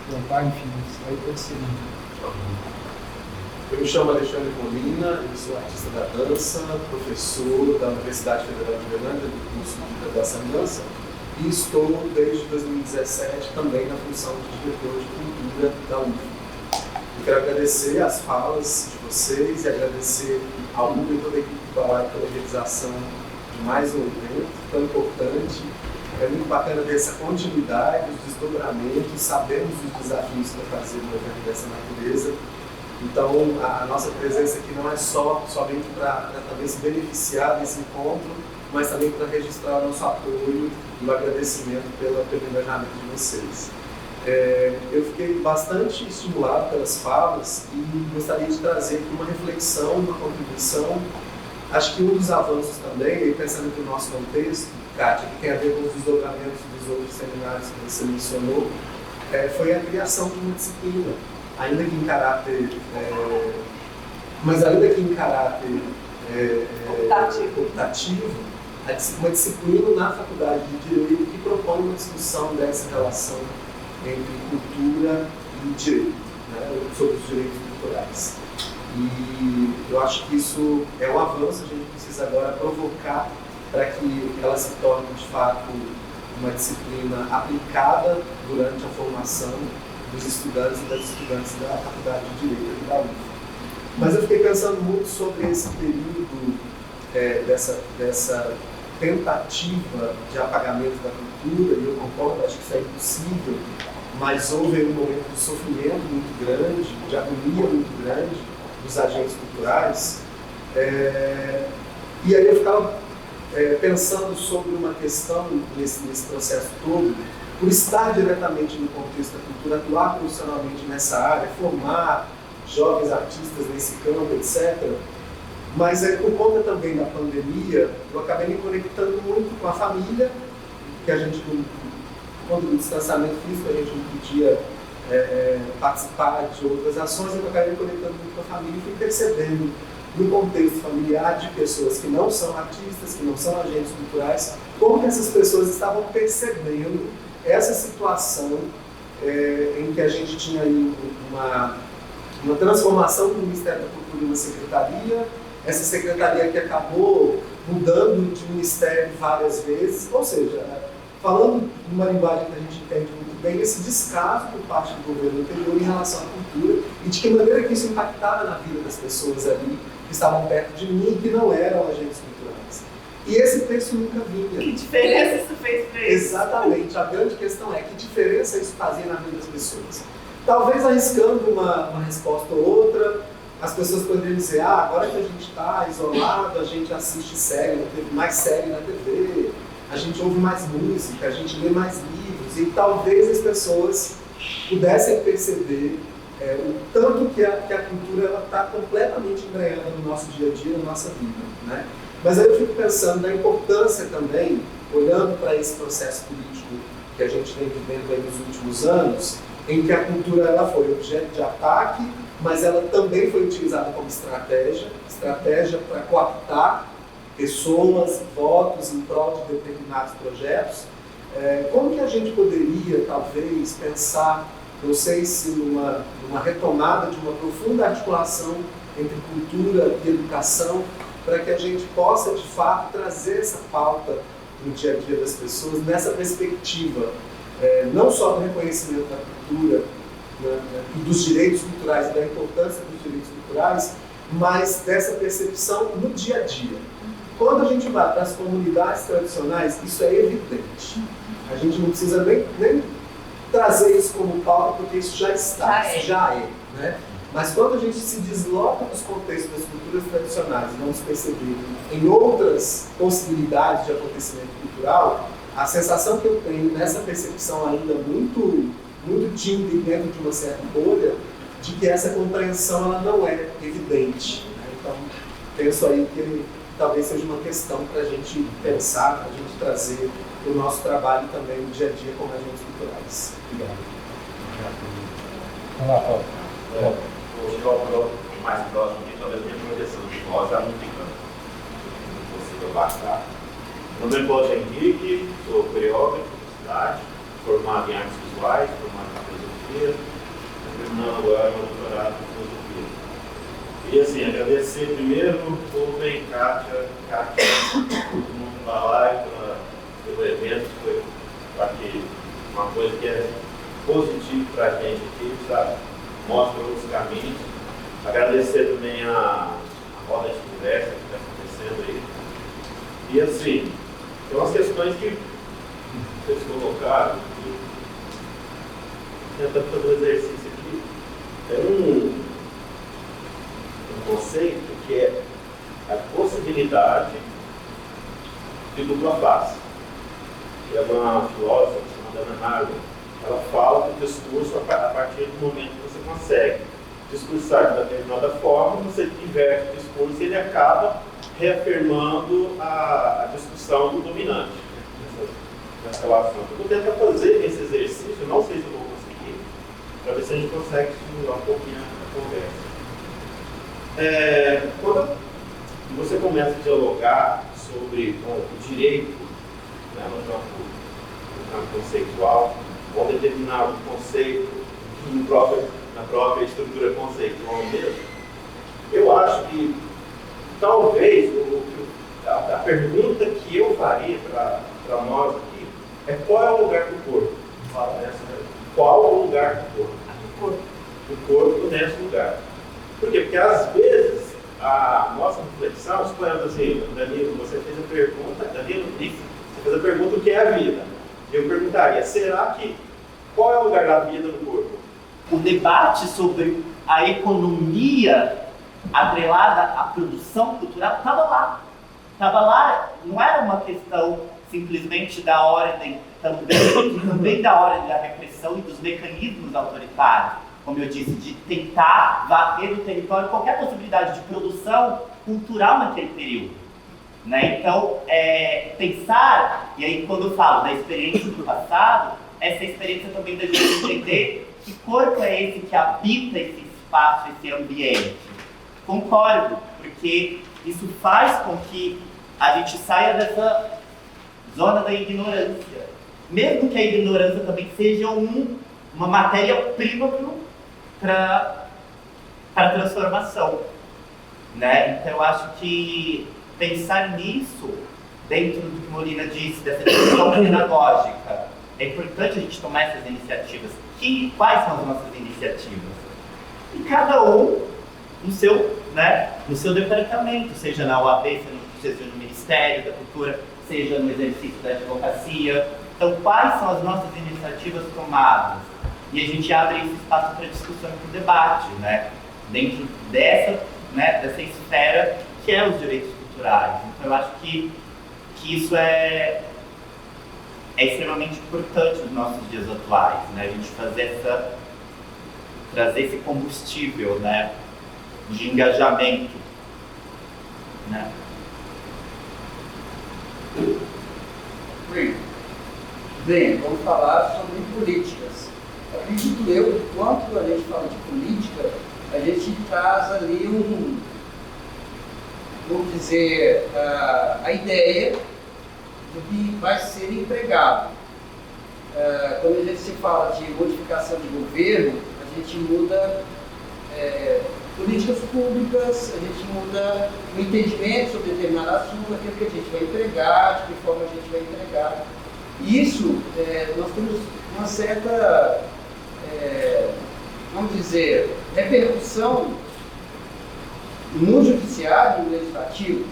perguntar, enfim, isso aí pode ser. Eu me chamo Alexandre Molina, eu sou artista da dança, professor da Universidade Federal de Uberlândia, do curso de graduação em dança, e estou desde 2017 também na função de diretor de cultura da UF. Eu quero agradecer as falas de vocês e agradecer ao Hugo e toda a equipe do Balai pela realização de mais um evento tão importante. É muito bacana ver essa continuidade, os desdobramentos, sabemos os desafios para fazer um evento dessa natureza. Então, a nossa presença aqui não é somente para também se beneficiar desse encontro, mas também para registrar o nosso apoio e o agradecimento pelo engajamento de vocês. Eu fiquei bastante estimulado pelas falas e gostaria de trazer aqui uma reflexão, uma contribuição. Acho que um dos avanços também, e pensando aqui no nosso contexto, Kátia, que tem a ver com os desdobramentos dos outros seminários que você mencionou, foi a criação de uma disciplina, ainda que em caráter optativo, uma disciplina na Faculdade de Direito que propõe uma discussão dessa relação entre cultura e direito, né, sobre os direitos culturais. E eu acho que isso é um avanço, a gente precisa agora provocar para que ela se torne, de fato, uma disciplina aplicada durante a formação dos estudantes e das estudantes da Faculdade de Direito da UF. Mas eu fiquei pensando muito sobre esse período dessa tentativa de apagamento da cultura, e eu concordo, acho que isso é impossível, mas houve um momento de sofrimento muito grande, de agonia muito grande dos agentes culturais, e aí eu ficava pensando sobre uma questão nesse processo todo, por estar diretamente no contexto da cultura, atuar profissionalmente nessa área, formar jovens artistas nesse campo, etc. Mas por conta também da pandemia, eu acabei me conectando muito com a família, porque a gente, por conta do distanciamento físico, a gente não podia participar de outras ações, eu acabei conectando muito com a família e fui percebendo no contexto familiar de pessoas que não são artistas, que não são agentes culturais, como que essas pessoas estavam percebendo essa situação em que a gente tinha aí uma transformação do Ministério da Cultura em uma secretaria, essa secretaria que acabou mudando de ministério várias vezes, ou seja, falando numa linguagem que a gente entende muito bem, esse descaso por parte do governo anterior em relação à cultura e de que maneira que isso impactava na vida das pessoas ali que estavam perto de mim e que não eram agentes culturais. E esse texto nunca vinha. Que diferença isso fez para isso? Exatamente. A grande questão é que diferença isso fazia na vida das pessoas. Talvez arriscando uma resposta ou outra, as pessoas poderiam dizer, agora que a gente está isolado, a gente assiste série, mais série na TV, a gente ouve mais música, a gente lê mais livros, e talvez as pessoas pudessem perceber o tanto que a cultura está completamente embrenhada no nosso dia a dia, na nossa vida, né? Mas aí eu fico pensando na importância também, olhando para esse processo político que a gente vem vivendo aí nos últimos anos, em que a cultura ela foi objeto de ataque, mas ela também foi utilizada como estratégia para coaptar pessoas, votos em prol de determinados projetos. Como que a gente poderia, talvez, pensar, não sei se numa retomada de uma profunda articulação entre cultura e educação, para que a gente possa, de fato, trazer essa pauta no dia a dia das pessoas, nessa perspectiva, não só do reconhecimento da cultura, né, e dos direitos culturais e da importância dos direitos culturais, mas dessa percepção no dia a dia. Quando a gente vai para as comunidades tradicionais, isso é evidente. A gente não precisa nem trazer isso como pauta, porque isso já está, já é, né? Mas quando a gente se desloca dos contextos das culturas tradicionais e vamos perceber em outras possibilidades de acontecimento cultural, a sensação que eu tenho nessa percepção ainda muito tímida e dentro de uma certa bolha, de que essa compreensão ela não é evidente, né? Então, penso aí que talvez seja uma questão para a gente pensar, para a gente trazer o nosso trabalho também no dia a dia como agentes culturais. Obrigado. Vamos lá, Paulo. Vou chegar ao bloco mais próximo aqui, talvez minha projeção de voz já não fica possível bastar. Meu nome é Cláudio Henrique, sou coreógrafo da cidade, formado em artes visuais, formado em filosofia, terminando agora meu doutorado em filosofia. E assim, agradecer primeiro o bem Kátia, todo mundo da live, pelo evento, foi uma coisa que é positiva para a gente aqui, sabe? Mostra os caminhos. Agradecer também a roda de conversa que está acontecendo aí. E assim, tem umas questões que vocês colocaram, tentando fazer um exercício aqui. Tem um conceito que é a possibilidade de dupla face. Que é uma filósofa chamada Ana Harvey. Ela fala do discurso a partir do momento que você consegue discursar de determinada forma, você inverte o discurso e ele acaba reafirmando a discussão do dominante nessa relação. Eu vou tentar fazer esse exercício, não sei se eu vou conseguir, para ver se a gente consegue estimular um pouquinho a conversa. Quando você começa a dialogar sobre o direito, né, no campo conceitual, ou determinado conceito na própria estrutura conceitual mesmo, eu acho que talvez a pergunta que eu faria para nós aqui é qual é o lugar do corpo? Qual é o lugar do corpo? Do corpo nesse lugar. Por quê? Porque às vezes a nossa reflexão, suponhamos assim, Danilo, você fez a pergunta, você fez a pergunta o que é a vida. Eu perguntaria, qual é o lugar da vida no corpo? O debate sobre a economia atrelada à produção cultural estava lá. Estava lá, não era uma questão simplesmente da ordem, também da ordem da repressão e dos mecanismos autoritários, como eu disse, de tentar varrer do território qualquer possibilidade de produção cultural naquele período. Né? Então, pensar, e aí quando eu falo da experiência do passado, essa experiência também da gente entender que corpo é esse que habita esse espaço, esse ambiente. Concordo, porque isso faz com que a gente saia dessa zona da ignorância. Mesmo que a ignorância também seja uma matéria-prima para a transformação. Né? Então eu acho que pensar nisso, dentro do que Molina disse, dessa discussão pedagógica, é importante a gente tomar essas iniciativas. Quais são as nossas iniciativas? E cada um no seu departamento, seja na OAB, seja no Ministério da Cultura, seja no exercício da advocacia. Então, quais são as nossas iniciativas tomadas? E a gente abre esse espaço para discussão e para debate, né? Dentro dessa esfera que é os direitos culturais. Então, eu acho que isso é extremamente importante nos nossos dias atuais, né? A gente trazer esse combustível, né, de engajamento, né? Bem, vamos falar sobre políticas. Acredito eu, quando a gente fala de política, a gente traz ali vamos dizer, a ideia do que vai ser empregado. Quando a gente se fala de modificação de governo, a gente muda políticas públicas, a gente muda o entendimento sobre determinado assunto, aquilo que a gente vai entregar, de que forma a gente vai entregar. E isso, nós temos uma certa, vamos dizer, repercussão no judiciário e no legislativo,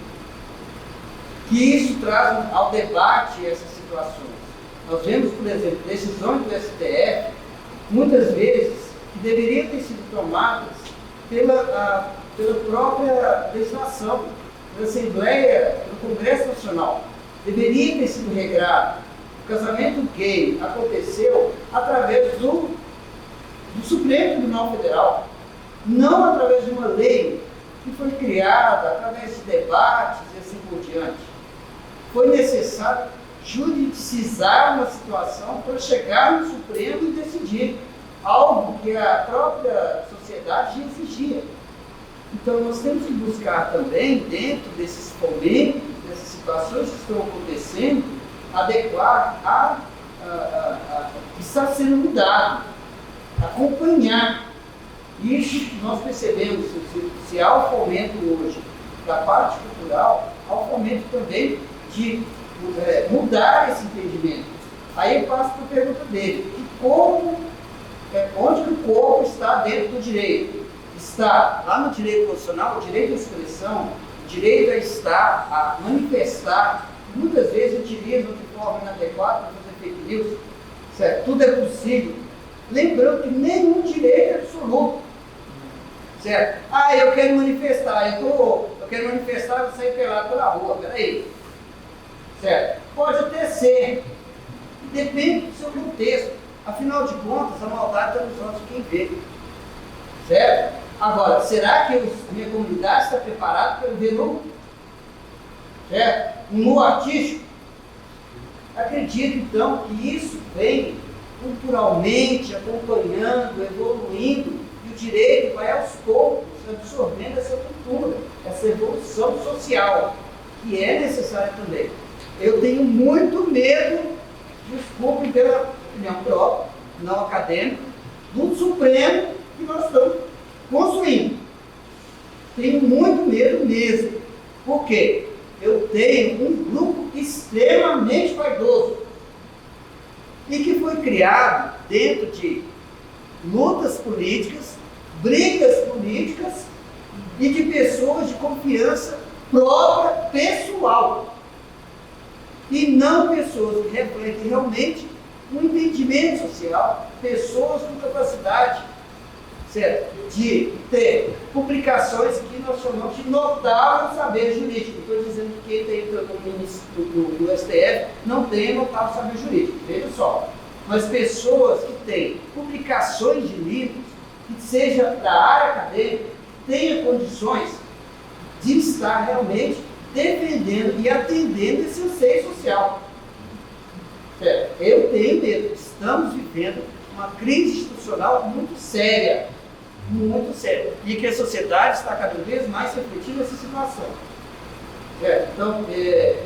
que isso traz ao debate essas situações. Nós vemos, por exemplo, decisões do STF, muitas vezes, que deveriam ter sido tomadas pela própria legislação, pela Assembleia, pelo Congresso Nacional. Deveria ter sido regrado. O casamento gay aconteceu através do Supremo Tribunal Federal, não através de uma lei que foi criada através de debates e assim por diante. Foi necessário juridicizar uma situação para chegar no Supremo e decidir algo que a própria sociedade exigia. Então, nós temos que buscar também, dentro desses momentos, dessas situações que estão acontecendo, adequar a que está sendo mudado, acompanhar. Isso nós percebemos, se há o fomento hoje da parte cultural, há o fomento também de mudar esse entendimento. Aí eu passo para a pergunta dele, onde que o corpo está dentro do direito? Está lá no direito constitucional, o direito à expressão, o direito a estar, a manifestar. Muitas vezes utilizam de forma inadequada para fazer fake news, certo? Tudo é possível. Lembrando que nenhum direito é absoluto, certo? Eu quero manifestar, eu quero manifestar, vou sair pelado pela rua, peraí, certo? Pode até ser, depende do seu contexto. Afinal de contas, a maldade está nos olhos de quem vê, certo? Agora, será que a minha comunidade está preparada para eu ver nu? Certo? Um nu artístico? Acredito, então, que isso vem culturalmente acompanhando, evoluindo, e o direito vai aos poucos absorvendo essa cultura, essa evolução social, que é necessária também. Eu tenho muito medo, desculpe pela opinião própria, não acadêmica, do Supremo que nós estamos construindo. Tenho muito medo mesmo. Por quê? Eu tenho um grupo extremamente vaidoso e que foi criado dentro de lutas políticas, brigas políticas e de pessoas de confiança própria, pessoal. E não pessoas que refletem realmente um entendimento social, pessoas com capacidade, certo, de ter publicações que nós chamamos de notável saber jurídico. Estou dizendo que quem está no STF não tem notável saber jurídico, veja só. Mas pessoas que têm publicações de livros, que seja da área acadêmica, tenham condições de estar realmente defendendo e atendendo esse anseio social. Eu tenho medo. Estamos vivendo uma crise institucional muito séria. Muito séria. E que a sociedade está cada vez mais refletindo essa situação. Então,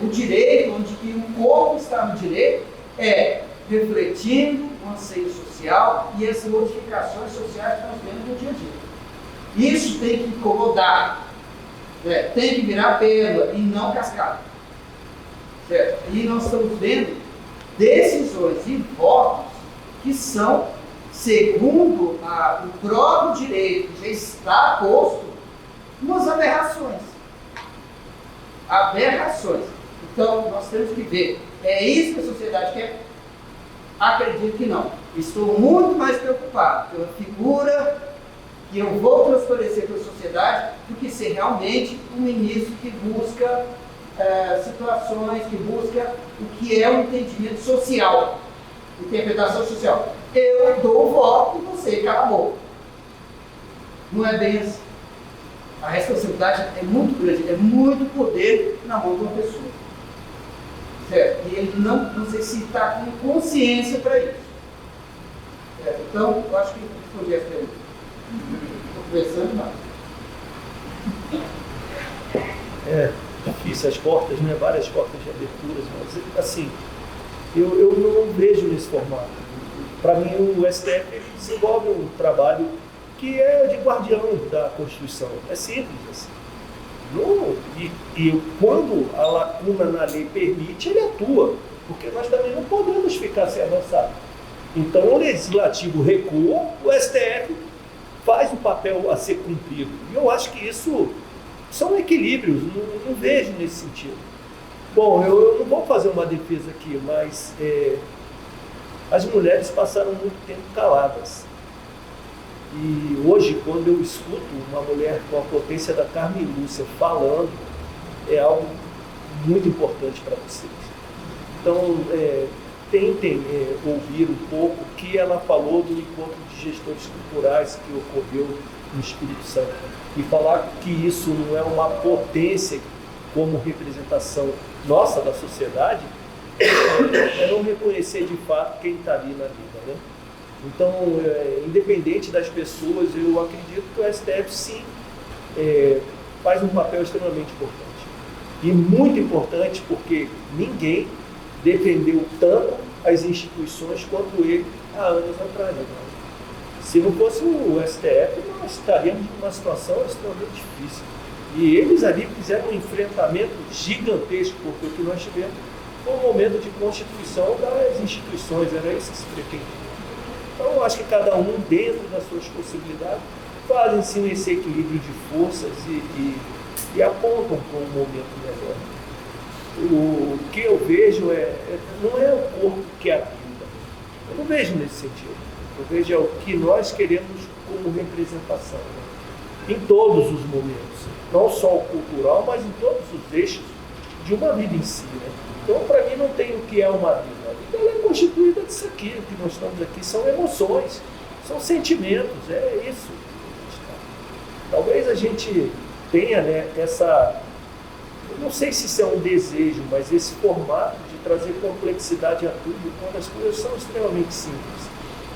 o direito, onde que o como está no direito, é refletindo o anseio social e as modificações sociais que nós vemos no dia a dia. Isso tem que incomodar, tem que virar pérola e não cascata. Certo? E nós estamos vendo decisões e votos que são, segundo o próprio direito que já está posto, umas aberrações. Aberrações. Então, nós temos que ver, é isso que a sociedade quer? Acredito que não. Estou muito mais preocupado pela figura que eu vou transparecer para a sociedade do que ser realmente um ministro que busca situações, que busca o que é um entendimento social, interpretação social. Eu dou o voto e você cala a boca. Não é bem assim. A responsabilidade é muito grande, é muito poder na mão de uma pessoa. Certo? E ele não sei se está com consciência para isso. Certo? Então, eu acho que respondi essa pergunta. Estou conversando mais. Difícil as portas, né? Várias portas de aberturas, mas assim, eu não vejo nesse formato. Para mim, o STF desenvolve um trabalho que é de guardião da Constituição. É simples assim. E quando a lacuna na lei permite, ele atua, porque nós também não podemos ficar sem avançar. Então, o Legislativo recua, o STF faz um papel a ser cumprido. E eu acho que isso são equilíbrios, não vejo nesse sentido. Bom, eu não vou fazer uma defesa aqui, mas as mulheres passaram muito tempo caladas. E hoje, quando eu escuto uma mulher com a potência da Carmen Lúcia falando, é algo muito importante para vocês. Então, tentem ouvir um pouco o que ela falou do encontro de gestores culturais que ocorreu no Espírito Santo. E falar que isso não é uma potência como representação nossa da sociedade, é não reconhecer de fato quem está ali na vida, né? Então, independente das pessoas, eu acredito que o STF sim faz um papel extremamente importante. E muito importante porque ninguém defendeu tanto as instituições quanto ele há anos atrás. Né? Se não fosse o STF, nós estaríamos numa situação extremamente difícil. E eles ali fizeram um enfrentamento gigantesco, porque o que nós tivemos foi um momento de constituição das instituições, era isso que se pretendia. Então, eu acho que cada um, dentro das suas possibilidades, fazem sim esse equilíbrio de forças e apontam para um momento melhor. O que eu vejo não é o corpo que habita. Eu não vejo nesse sentido. Eu vejo o que nós queremos como representação, né? Em todos os momentos. Não só o cultural, mas em todos os eixos de uma vida em si, né? Então, para mim, não tem o que é uma vida. A vida ela é constituída disso aqui. O que nós estamos aqui são emoções, são sentimentos, é isso. Talvez a gente tenha, né, eu não sei se isso é um desejo, mas esse formato de trazer complexidade a tudo, quando as coisas são extremamente simples.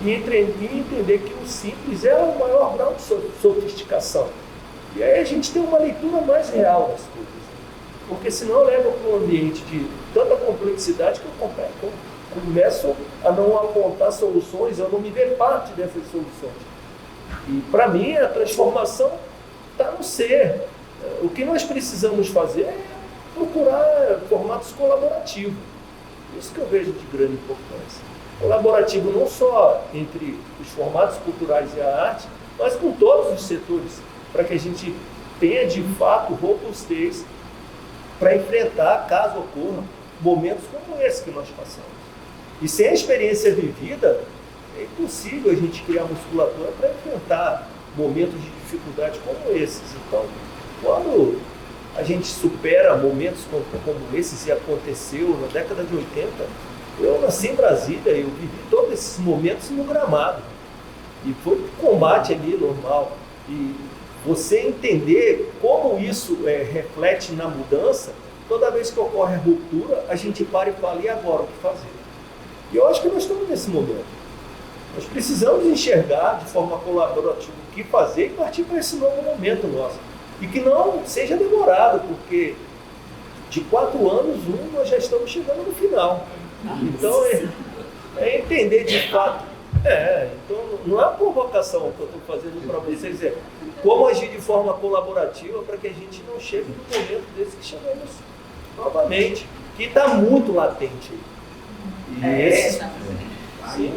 E entender que o simples é o maior grau de sofisticação. E aí a gente tem uma leitura mais real das coisas. Porque senão leva para um ambiente de tanta complexidade que eu começo a não apontar soluções, eu não me ver parte dessas soluções. E para mim a transformação está no ser. O que nós precisamos fazer é procurar formatos colaborativos. Isso que eu vejo de grande importância. Colaborativo não só entre os formatos culturais e a arte, mas com todos os setores, para que a gente tenha de fato robustez para enfrentar, caso ocorram, momentos como esse que nós passamos. E sem a experiência vivida, é impossível a gente criar musculatura para enfrentar momentos de dificuldade como esses. Então, quando a gente supera momentos como esses, e aconteceu na década de 80, eu nasci em Brasília, eu vivi todos esses momentos no Gramado. E foi um combate ali normal. E você entender como isso reflete na mudança toda vez que ocorre a ruptura, a gente para e fala, e agora o que fazer? E eu acho que nós estamos nesse momento. Nós precisamos enxergar de forma colaborativa o que fazer e partir para esse novo momento nosso. E que não seja demorado, porque de 4 anos, nós já estamos chegando no final. Então, é entender de fato. Então não é uma provocação que eu estou fazendo para vocês, é como agir de forma colaborativa para que a gente não chegue no momento desse que chegamos novamente, que está muito latente aí.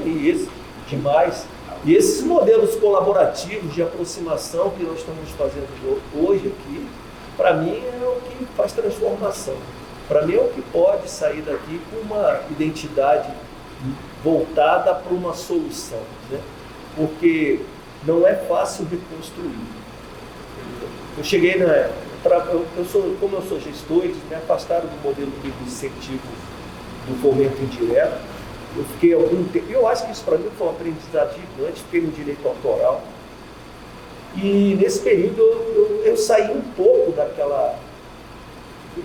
E esse demais. E esses modelos colaborativos de aproximação que nós estamos fazendo hoje aqui, para mim é o que faz transformação. Para mim é o que pode sair daqui com uma identidade voltada para uma solução, né? Porque não é fácil reconstruir. Eu cheguei como eu sou gestor, eles me afastaram do modelo de incentivo do fomento indireto. Eu fiquei algum tempo, eu acho que isso para mim foi um aprendizado gigante, fiquei no direito autoral. E nesse período eu saí um pouco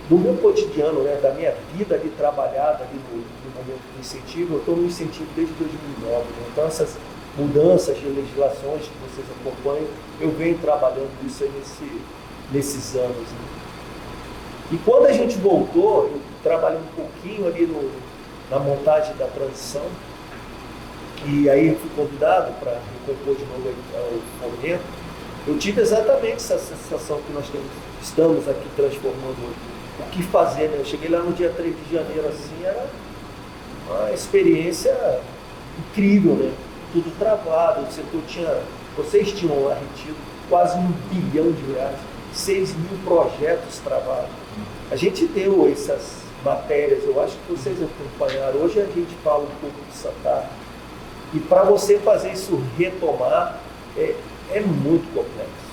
do meu cotidiano, né, da minha vida ali trabalhada ali no momento do incentivo. Eu estou no incentivo desde 2009, né? Então essas mudanças de legislações que vocês acompanham, eu venho trabalhando isso aí nesses anos. Né? E quando a gente voltou, eu trabalhei um pouquinho ali na montagem da transição, e aí eu fui convidado para recompor de novo o fomento. Eu tive exatamente essa sensação que nós estamos aqui transformando hoje. O que fazer, né? Eu cheguei lá no dia 3 de janeiro, assim, era uma experiência incrível, né? Tudo travado, vocês tinham arretido quase R$1 bilhão, 6 mil projetos travados. A gente deu essas matérias, eu acho que vocês acompanharam. Hoje a gente fala um pouco do Santana. E para você fazer isso retomar, é muito complexo.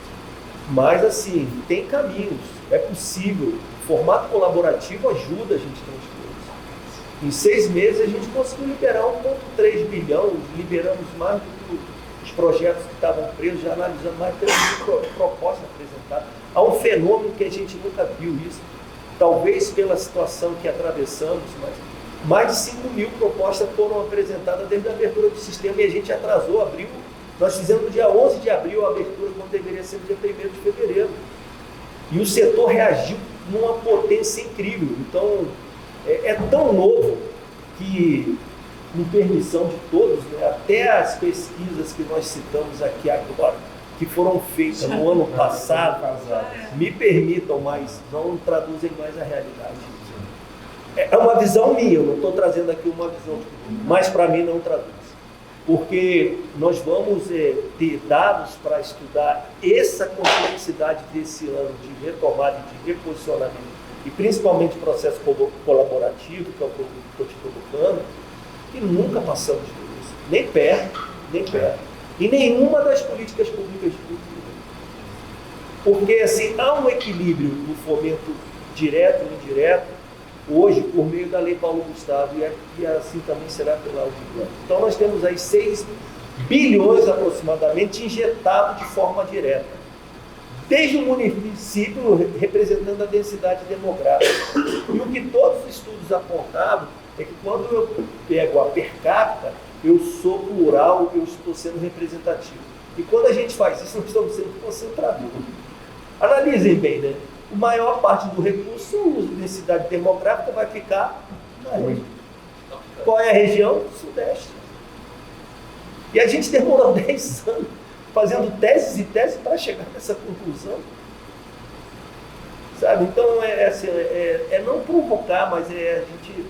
Mas, assim, tem caminhos, é possível. O formato colaborativo ajuda a gente a transferir isso. Em 6 meses a gente conseguiu liberar 1,3 bilhão, liberamos mais do que os projetos que estavam presos, já analisamos mais de 3 mil propostas apresentadas. Há um fenômeno que a gente nunca viu isso, talvez pela situação que atravessamos, mas mais de 5 mil propostas foram apresentadas desde a abertura do sistema e a gente atrasou, abriu. Nós fizemos no dia 11 de abril a abertura, quando deveria ser no dia 1º de fevereiro. E o setor reagiu numa potência incrível. Então, é tão novo que, com permissão de todos, né, até as pesquisas que nós citamos aqui agora, que foram feitas no ano passado, me permitam, mas não traduzem mais a realidade. É uma visão minha, eu não estou trazendo aqui uma visão, mas para mim não traduz. Porque nós vamos ter dados para estudar essa complexidade desse ano de retomada e de reposicionamento, e principalmente processo colaborativo, que é o que eu estou te colocando, e nunca passamos por isso, nem perto, e nenhuma das políticas públicas de cultura. Porque assim, há um equilíbrio no fomento direto e indireto, hoje, por meio da Lei Paulo Gustavo, e assim também será pela Aldir. Então, nós temos aí 6 bilhões aproximadamente injetados de forma direta, desde o município representando a densidade demográfica. E o que todos os estudos apontavam é que quando eu pego a per capita, eu sou plural, eu estou sendo representativo. E quando a gente faz isso, nós estamos sendo concentradores. Analisem bem, né? A maior parte do recurso, a densidade demográfica, vai ficar na região. Qual é a região? Sudeste. E a gente demorou 10 anos fazendo teses e teses para chegar nessa conclusão. Sabe? Então, é não provocar, mas é a gente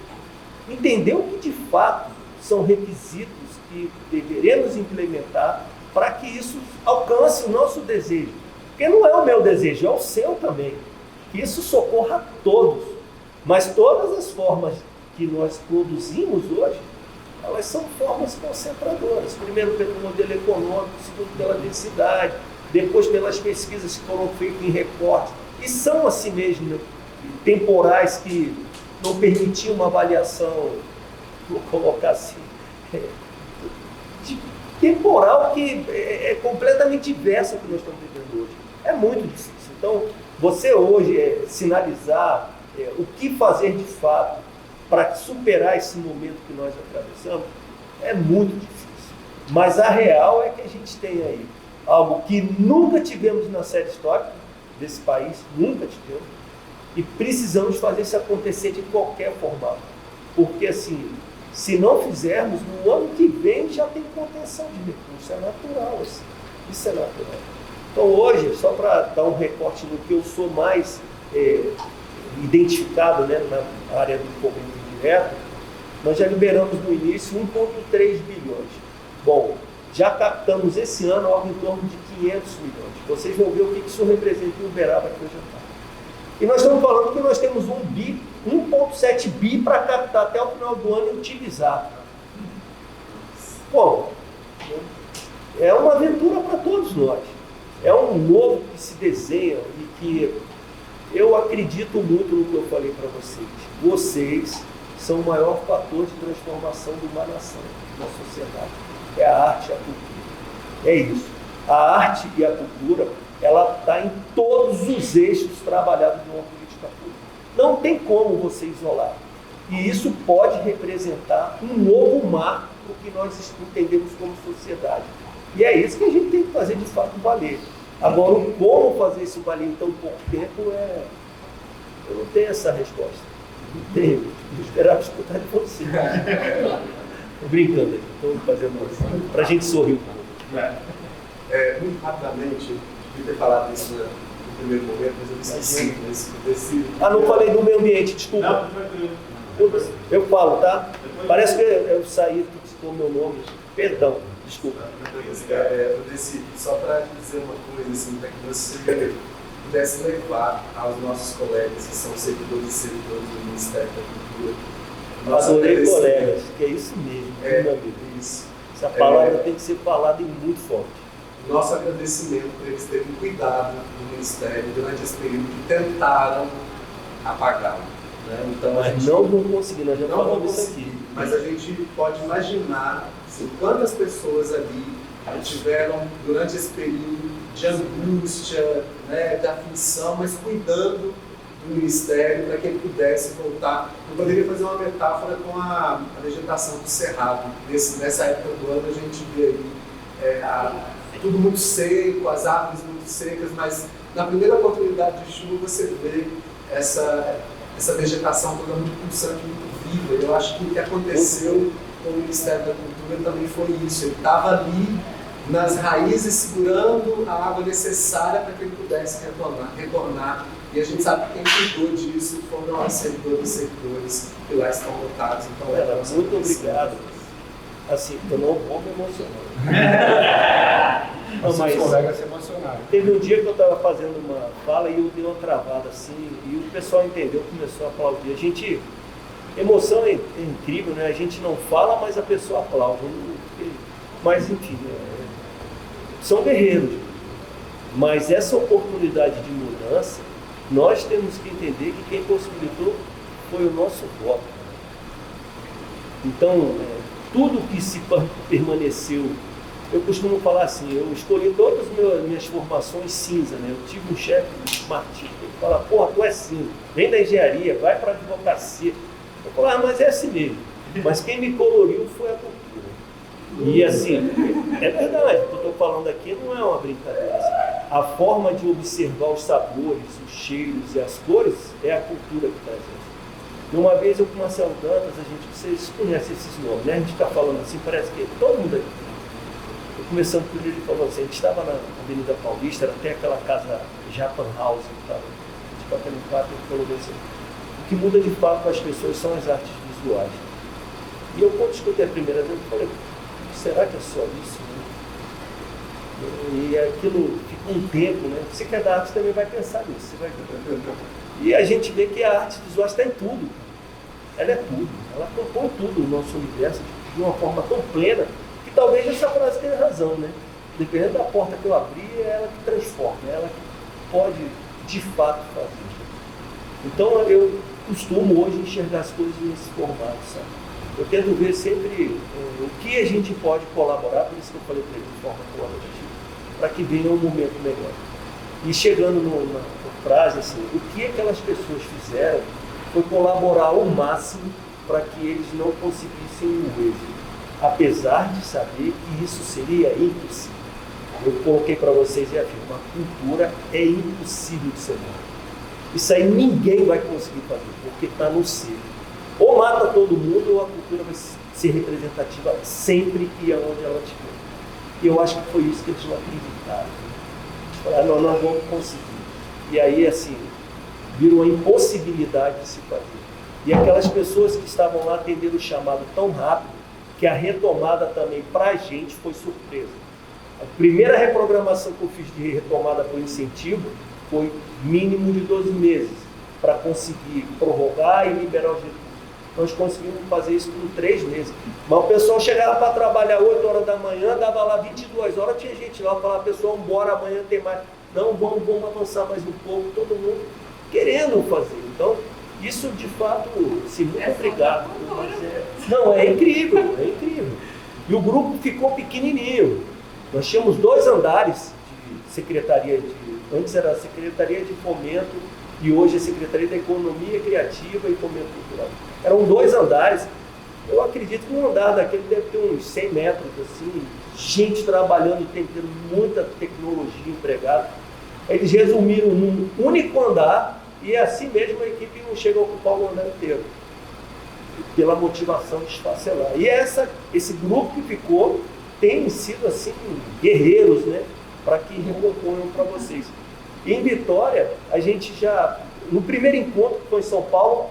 entender o que de fato são requisitos que deveremos implementar para que isso alcance o nosso desejo. Porque não é o meu desejo, é o seu também. Que isso socorra a todos. Mas todas as formas que nós produzimos hoje, elas são formas concentradoras. Primeiro pelo modelo econômico, segundo pela densidade, depois pelas pesquisas que foram feitas em recorte. E são assim mesmo, temporais, que não permitiam uma avaliação, vou colocar assim, temporal, que é completamente diversa do que nós estamos vivendo hoje. É muito difícil. Então, você hoje sinalizar o que fazer de fato para superar esse momento que nós atravessamos é muito difícil. Mas a real é que a gente tem aí algo que nunca tivemos na série histórica desse país, nunca tivemos, e precisamos fazer isso acontecer de qualquer formato. Porque assim, se não fizermos, no ano que vem já tem contenção de recursos, é natural, assim. Isso é natural. Então hoje, só para dar um recorte no que eu sou mais identificado, né, na área do fomento indireto, nós já liberamos no início 1,3 bilhões. Bom, já captamos esse ano algo em torno de 500 milhões. Vocês vão ver o que isso representa em Uberaba aqui hoje à tarde. E nós estamos falando que nós temos 1,7 bi para captar até o final do ano e utilizar. Bom, é uma aventura para todos nós. É um novo que se desenha e que eu acredito muito no que eu falei para vocês. Vocês são o maior fator de transformação de uma nação, de uma sociedade. É a arte e a cultura. É isso. A arte e a cultura, ela está em todos os eixos trabalhados de uma política pública. Não tem como você isolar. E isso pode representar um novo marco do que nós entendemos como sociedade. E é isso que a gente tem que fazer de fato valer. Agora, o como fazer isso valer em tão pouco tempo eu não tenho essa resposta. Não tenho. Eu esperava escutar de você. Estou brincando aqui, estou fazendo para a gente sorrir um pouco. Muito rapidamente, eu devia ter falado isso no primeiro momento, mas eu esqueci. Não falei do meio ambiente, desculpa. Eu falo, tá? Parece que eu saí, tu citou meu nome. Perdão, desculpa. Só para dizer uma coisa, assim, para que você pudesse levar aos nossos colegas que são servidores e servidoras do Ministério da Cultura. Adorei colegas, que é isso mesmo, meu amigo. Isso. Essa palavra tem que ser falada e muito forte. Nosso agradecimento por eles terem cuidado do Ministério durante esse período que tentaram apagá-lo. Né? Então, mas não vão conseguir, nós já não falamos isso aqui. Mas a gente pode imaginar assim, quantas pessoas ali tiveram durante esse período de angústia, né, de aflição, mas cuidando do Ministério para que ele pudesse voltar. Eu poderia fazer uma metáfora com a vegetação do Cerrado. Nessa época do ano a gente vê aí tudo muito seco, as árvores muito secas, mas na primeira oportunidade de chuva você vê essa vegetação toda muito pulsante, muito viva. Eu acho que o que aconteceu com o Ministério da Cultura também foi isso. Ele estava ali nas raízes segurando a água necessária para que ele pudesse retornar. E a gente sabe que quem cuidou disso foram as servidoras e servidores que lá estão lotados. Então, muito obrigado. Assim, eu não vou me emocionar. Os colegas se emocionaram. Teve um dia que eu estava fazendo uma fala e eu dei uma travada assim, e o pessoal entendeu, começou a aplaudir. Emoção é incrível, né? A gente não fala, mas a pessoa aplaude. Mas enfim, são guerreiros. Mas essa oportunidade de mudança, nós temos que entender que quem possibilitou foi o nosso voto. Então, tudo que se permaneceu, eu costumo falar assim, eu escolhi todas as minhas formações cinza, né? Eu tive um chefe, Martinho, que fala, porra, tu é cinza, vem da engenharia, vai para a advocacia. Eu falo, mas é assim mesmo. Mas quem me coloriu foi a cultura. E assim, é verdade, o que eu estou falando aqui não é uma brincadeira. A forma de observar os sabores, os cheiros e as cores é a cultura que traz isso. E uma vez eu com o Marcelo Dantas, vocês conhecem esses nomes, né? A gente está falando assim, parece que todo mundo aqui. Eu começando por ele, falou assim, a gente estava na Avenida Paulista, era até aquela casa Japan House, tipo aquele quarto, ele falou assim, o que muda de fato as pessoas são as artes visuais. E eu, quando escutei a primeira vez, eu falei, será que é só isso? E aquilo fica um tempo, né? Você que é da arte também vai pensar nisso. Você vai... E a gente vê que a arte visual está em tudo. Ela é tudo. Ela compõe tudo no nosso universo de uma forma tão plena que talvez essa frase tenha razão, né? Dependendo da porta que eu abrir, é ela que transforma, é ela que pode de fato fazer. Então eu costumo hoje enxergar as coisas nesse formato, sabe? Eu tento ver sempre o que a gente pode colaborar, por isso que eu falei para ele de forma colaborativa, para que venha um momento melhor. E chegando na frase, assim, o que aquelas pessoas fizeram foi colaborar ao máximo para que eles não conseguissem o êxito, apesar de saber que isso seria impossível. Eu coloquei para vocês e afirmo, a cultura é impossível de ser morta. Isso aí ninguém vai conseguir fazer, porque está no ser. Ou mata todo mundo, ou a cultura vai ser representativa sempre e aonde ela estiver. E eu acho que foi isso que eles não acreditaram. Eles falaram, não, nós vamos conseguir. E aí, assim, virou a impossibilidade de se fazer. E aquelas pessoas que estavam lá atenderam o chamado tão rápido, que a retomada também, para a gente, foi surpresa. A primeira reprogramação que eu fiz de retomada por incentivo foi mínimo de 12 meses, para conseguir prorrogar e liberar os recursos. Nós conseguimos fazer isso por 3 meses. Mas o pessoal chegava para trabalhar 8 horas da manhã, dava lá 22 horas, tinha gente lá, falava, pessoal, bora, amanhã tem mais. Não, vamos avançar mais um pouco, todo mundo querendo fazer. Então, isso de fato, se muito obrigado. Não, é incrível, é incrível. E o grupo ficou pequenininho. Nós tínhamos 2 andares de secretaria antes era a Secretaria de Fomento e hoje a Secretaria da Economia Criativa e Fomento Cultural. Eram 2 andares. Eu acredito que um andar daquele deve ter uns 100 metros, assim, gente trabalhando, tendo muita tecnologia empregada. Eles resumiram num único andar e assim mesmo a equipe não chega a ocupar o andar inteiro, pela motivação de esfacelar. E esse grupo que ficou tem sido assim, guerreiros, né, para que recomponham para vocês. E em Vitória, a gente já, no primeiro encontro que foi em São Paulo,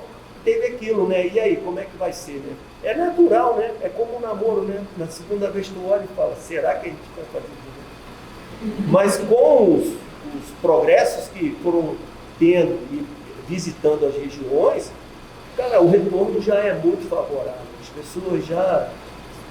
teve aquilo, né? E aí, como é que vai ser, né? É natural, né? É como um namoro, né? Na segunda vez tu olha e fala, será que a gente vai fazer isso? Mas com os progressos que foram tendo e visitando as regiões, cara, o retorno já é muito favorável. As pessoas já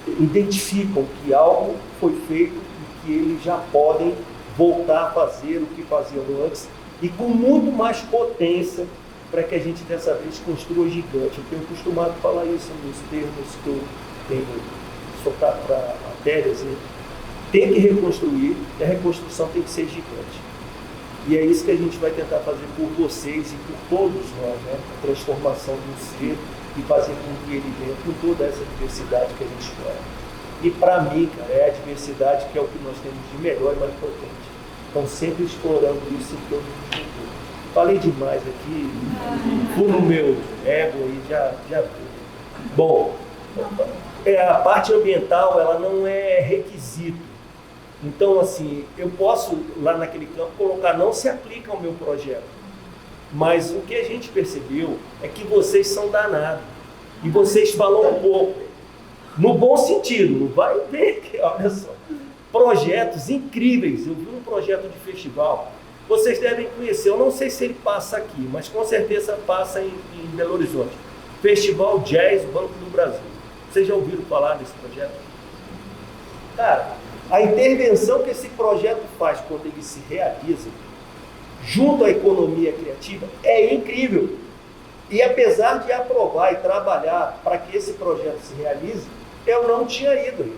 identificam que algo foi feito e que eles já podem voltar a fazer o que faziam antes e com muito mais potência para que a gente dessa vez construa gigante. Eu tenho costumado falar isso nos termos que eu tenho soltado para matérias, né? Tem que reconstruir e a reconstrução tem que ser gigante. E é isso que a gente vai tentar fazer por vocês e por todos nós, né? A transformação do ser e fazer com que ele venha com toda essa diversidade que a gente explora. E para mim, cara, é a diversidade que é o que nós temos de melhor e mais potente. Então, sempre explorando isso em todos os setores. Falei demais aqui, fui no meu ego aí, já vi. Bom, a parte ambiental, ela não é requisito. Então, assim, eu posso, lá naquele campo, colocar, não se aplica ao meu projeto. Mas o que a gente percebeu é que vocês são danados. E vocês falam um pouco. No bom sentido, não vai ver que, olha só, projetos incríveis. Eu vi um projeto de festival, vocês devem conhecer, eu não sei se ele passa aqui, mas com certeza passa em Belo Horizonte. Festival Jazz Banco do Brasil. Vocês já ouviram falar desse projeto? Cara, a intervenção que esse projeto faz quando ele se realiza, junto à economia criativa, é incrível. E apesar de aprovar e trabalhar para que esse projeto se realize, eu não tinha ido.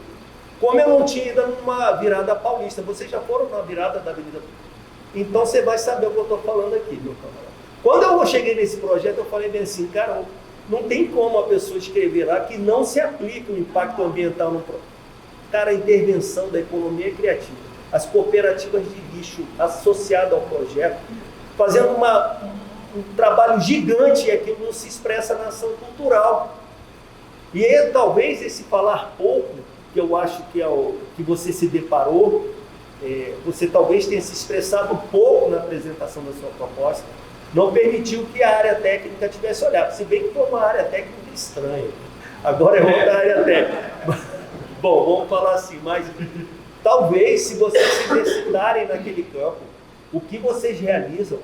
Como eu não tinha ido numa virada paulista, vocês já foram na virada da Avenida Paulista? Então você vai saber o que eu estou falando aqui, meu camarada. Quando eu cheguei nesse projeto, eu falei bem assim, cara, não tem como a pessoa escrever lá que não se aplique o impacto ambiental no projeto. Cara, a intervenção da economia criativa, as cooperativas de lixo associadas ao projeto, fazendo um trabalho gigante e aquilo não se expressa na ação cultural. E talvez esse falar pouco, que eu acho que é o que você se deparou, você talvez tenha se expressado pouco na apresentação da sua proposta, não permitiu que a área técnica tivesse olhado, se bem que foi uma área técnica estranha. Agora é outra área técnica. Bom, vamos falar assim, mas talvez se vocês se exercitarem naquele campo, o que vocês realizam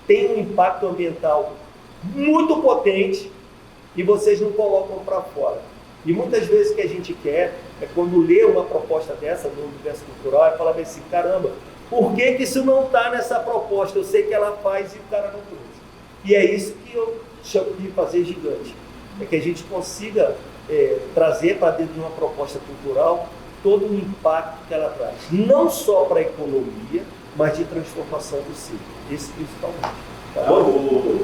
tem um impacto ambiental muito potente e vocês não colocam para fora. E muitas vezes o que a gente quer é quando lê uma proposta dessa no universo cultural, é falar assim, caramba, por que isso não está nessa proposta? Eu sei que ela faz e o cara não trouxe. E é isso que eu chamo de fazer gigante. É que a gente consiga trazer para dentro de uma proposta cultural todo o impacto que ela traz. Não só para a economia, mas de transformação do ser. Esse principalmente. Tá bom?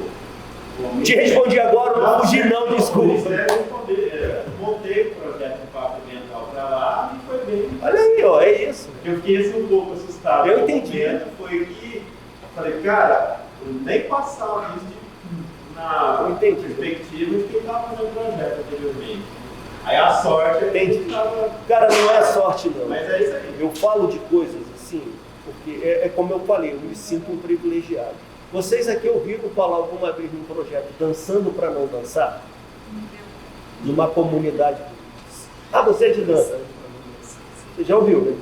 Te respondi agora, não fugi não, desculpa. Eu montei o projeto de impacto ambiental para lá e foi bem. Olha aí, ó, é isso. Eu fiquei assim, um pouco assustado. Eu entendi. Foi que eu falei, cara, eu nem passava isso na perspectiva de quem estava fazendo o projeto anteriormente. Aí a sorte é que tava... Cara, não é sorte não. Mas é isso aí. Eu falo de coisas assim, porque é como eu falei, eu me sinto um privilegiado. Vocês aqui ouviram falar alguma vez num projeto Dançando para Não Dançar? Numa comunidade. Ah, você é de dança? Você já ouviu, né?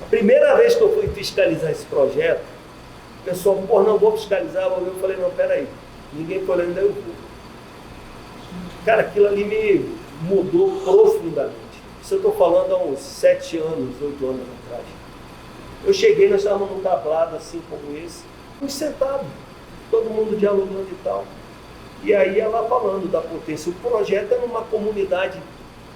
A primeira vez que eu fui fiscalizar esse projeto, o pessoal, pô, não vou fiscalizar, eu falei, não, peraí, ninguém foi olhando, daí eu vou. Cara, aquilo ali me mudou profundamente. Isso eu estou falando há uns 7 anos, 8 anos atrás. Eu cheguei, nós estávamos num tablado assim como esse, uns sentados, todo mundo dialogando e tal. E aí ela falando da potência. O projeto é numa comunidade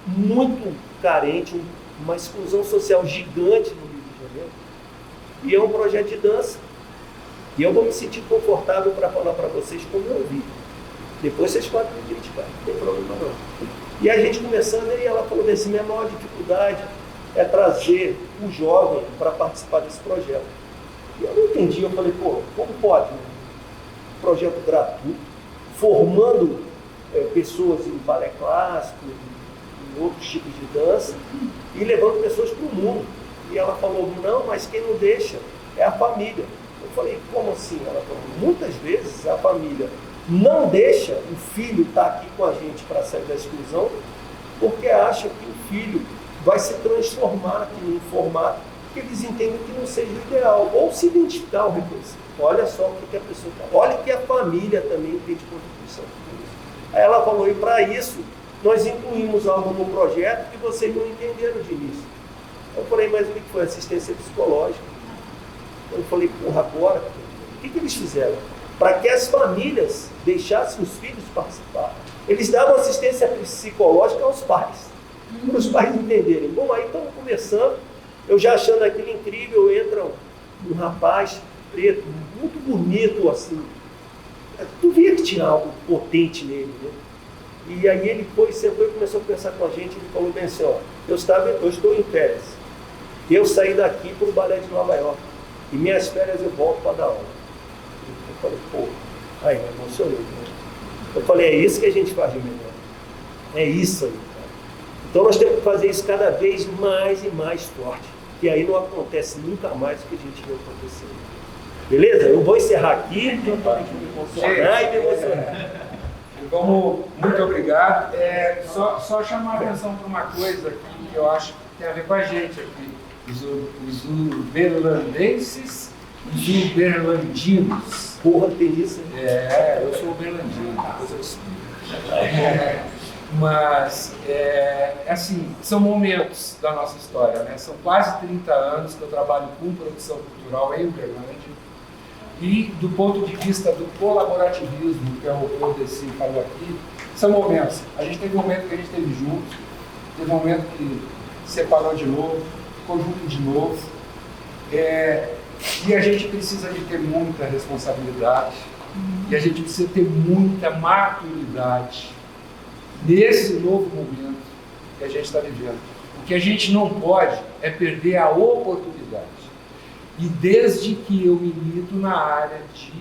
muito carente, uma exclusão social gigante no Rio de Janeiro. E é um projeto de dança. E eu vou me sentir confortável para falar para vocês como eu vi. Depois vocês podem me criticar, não tem problema não. E a gente começando, e ela falou assim, minha maior dificuldade é trazer o jovem para participar desse projeto. E eu não entendi, eu falei, pô, como pode? Projeto gratuito, formando pessoas em balé clássico, em outros tipos de dança, e levando pessoas para o mundo. E ela falou, não, mas quem não deixa é a família. Eu falei, como assim? Ela falou, muitas vezes a família não deixa o filho estar aqui com a gente para sair da exclusão, porque acha que o filho vai se transformar aqui num formato que eles entendem que não seja o ideal, ou se identificar ao reconhecer. Olha só o que a pessoa está. Olha que a família também tem de contribuição com isso. Aí ela falou, e para isso, nós incluímos algo no projeto que vocês não entenderam de início. Eu falei, mas o que foi? Assistência psicológica. Eu falei, porra, agora, o que eles fizeram? Para que as famílias deixassem os filhos participar. Eles davam assistência psicológica aos pais, para os pais entenderem. Bom, aí estamos conversando, eu já achando aquilo incrível, entra um rapaz preto, muito bonito assim. Tu via que tinha algo potente nele, né? E aí ele foi, sentou e começou a conversar com a gente, ele falou bem assim, ó, eu estou em férias. Eu saí daqui para o balé de Nova York. E minhas férias eu volto para dar aula. Eu falei, pô, aí me emocionei. Né? Eu falei, é isso que a gente faz de melhor. É isso aí, cara. Então nós temos que fazer isso cada vez mais e mais forte. Que aí não acontece nunca mais o que a gente viu acontecer. Beleza? Eu vou encerrar aqui, eu falei que me emocionar e me emocionar. Vamos, muito obrigado. Só chamar a atenção para uma coisa aqui que eu acho que tem a ver com a gente aqui. Os uberlandenses e os uberlandinos. Porra, tem isso? Eu sou uberlandino, depois eu explico. Mas, assim, são momentos da nossa história, né? São quase 30 anos que eu trabalho com produção cultural em Uberlândia. E do ponto de vista do colaborativismo, que é o que o Odeci falou aqui, são momentos. A gente teve um momento que a gente esteve juntos, teve um momento que separou de novo, ficou junto de novo. E a gente precisa de ter muita responsabilidade, e a gente precisa ter muita maturidade nesse novo momento que a gente está vivendo. O que a gente não pode é perder a oportunidade. E desde que eu milito na área de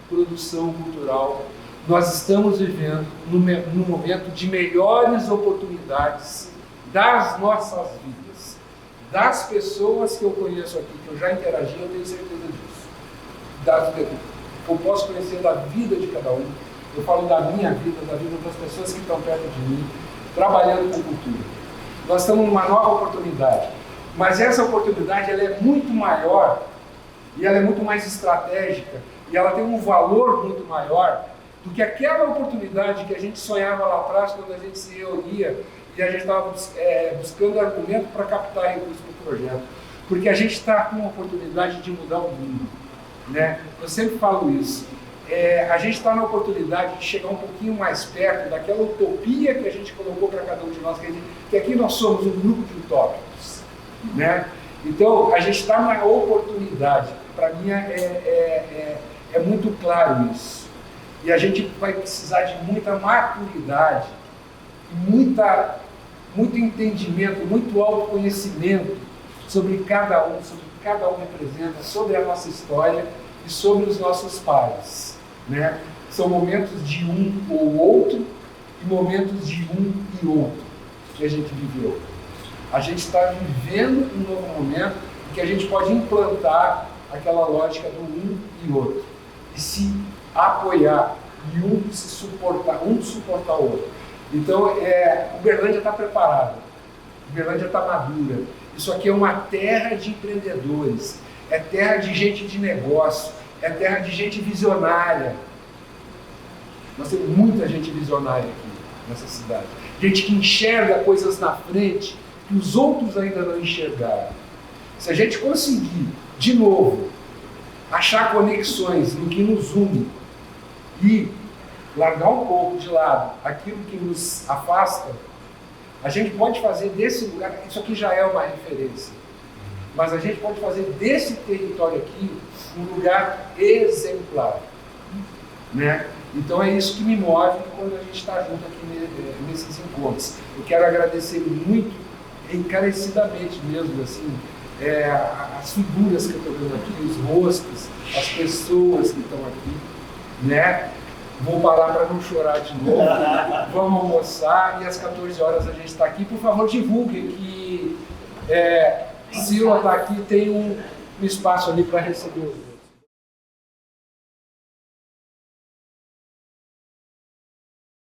produção cultural, nós estamos vivendo num momento de melhores oportunidades das nossas vidas. Das pessoas que eu conheço aqui, que eu já interagi, eu tenho certeza disso. Eu posso conhecer da vida de cada um. Eu falo da minha vida, da vida das pessoas que estão perto de mim, trabalhando com cultura. Nós estamos numa nova oportunidade. Mas essa oportunidade ela é muito maior e ela é muito mais estratégica e ela tem um valor muito maior do que aquela oportunidade que a gente sonhava lá atrás quando a gente se reunia e a gente estava buscando argumento para captar recursos para o projeto. Porque a gente está com a oportunidade de mudar o mundo, né? Eu sempre falo isso. A gente está na oportunidade de chegar um pouquinho mais perto daquela utopia que a gente colocou para cada um de nós, que aqui nós somos um grupo de utópicos, né? Então, a gente está na oportunidade. Para mim é muito claro isso. E a gente vai precisar de muita maturidade, muito entendimento, muito autoconhecimento sobre cada um representa, sobre a nossa história e sobre os nossos pais, né? São momentos de um ou outro e momentos de um e outro que a gente viveu. A gente está vivendo um novo momento em que a gente pode implantar aquela lógica do um e outro e se apoiar e um suportar o outro. Então, Uberlândia está preparada, Uberlândia está madura. Isso aqui é uma terra de empreendedores, é terra de gente de negócio, é terra de gente visionária. Nós temos muita gente visionária aqui nessa cidade. Gente que enxerga coisas na frente que os outros ainda não enxergaram. Se a gente conseguir, de novo, achar conexões no que nos une e largar um pouco de lado aquilo que nos afasta, a gente pode fazer desse lugar, isso aqui já é uma referência, mas a gente pode fazer desse território aqui um lugar exemplar, né? Então é isso que me move quando a gente está junto aqui nesses encontros. Eu quero agradecer muito, encarecidamente mesmo, assim, as figuras que eu estou vendo aqui, os rostos, as pessoas que estão aqui, né? Vou parar para não chorar de novo. Vamos almoçar e às 14 horas a gente está aqui. Por favor, divulguem que Sila está aqui, tem um espaço ali para receber.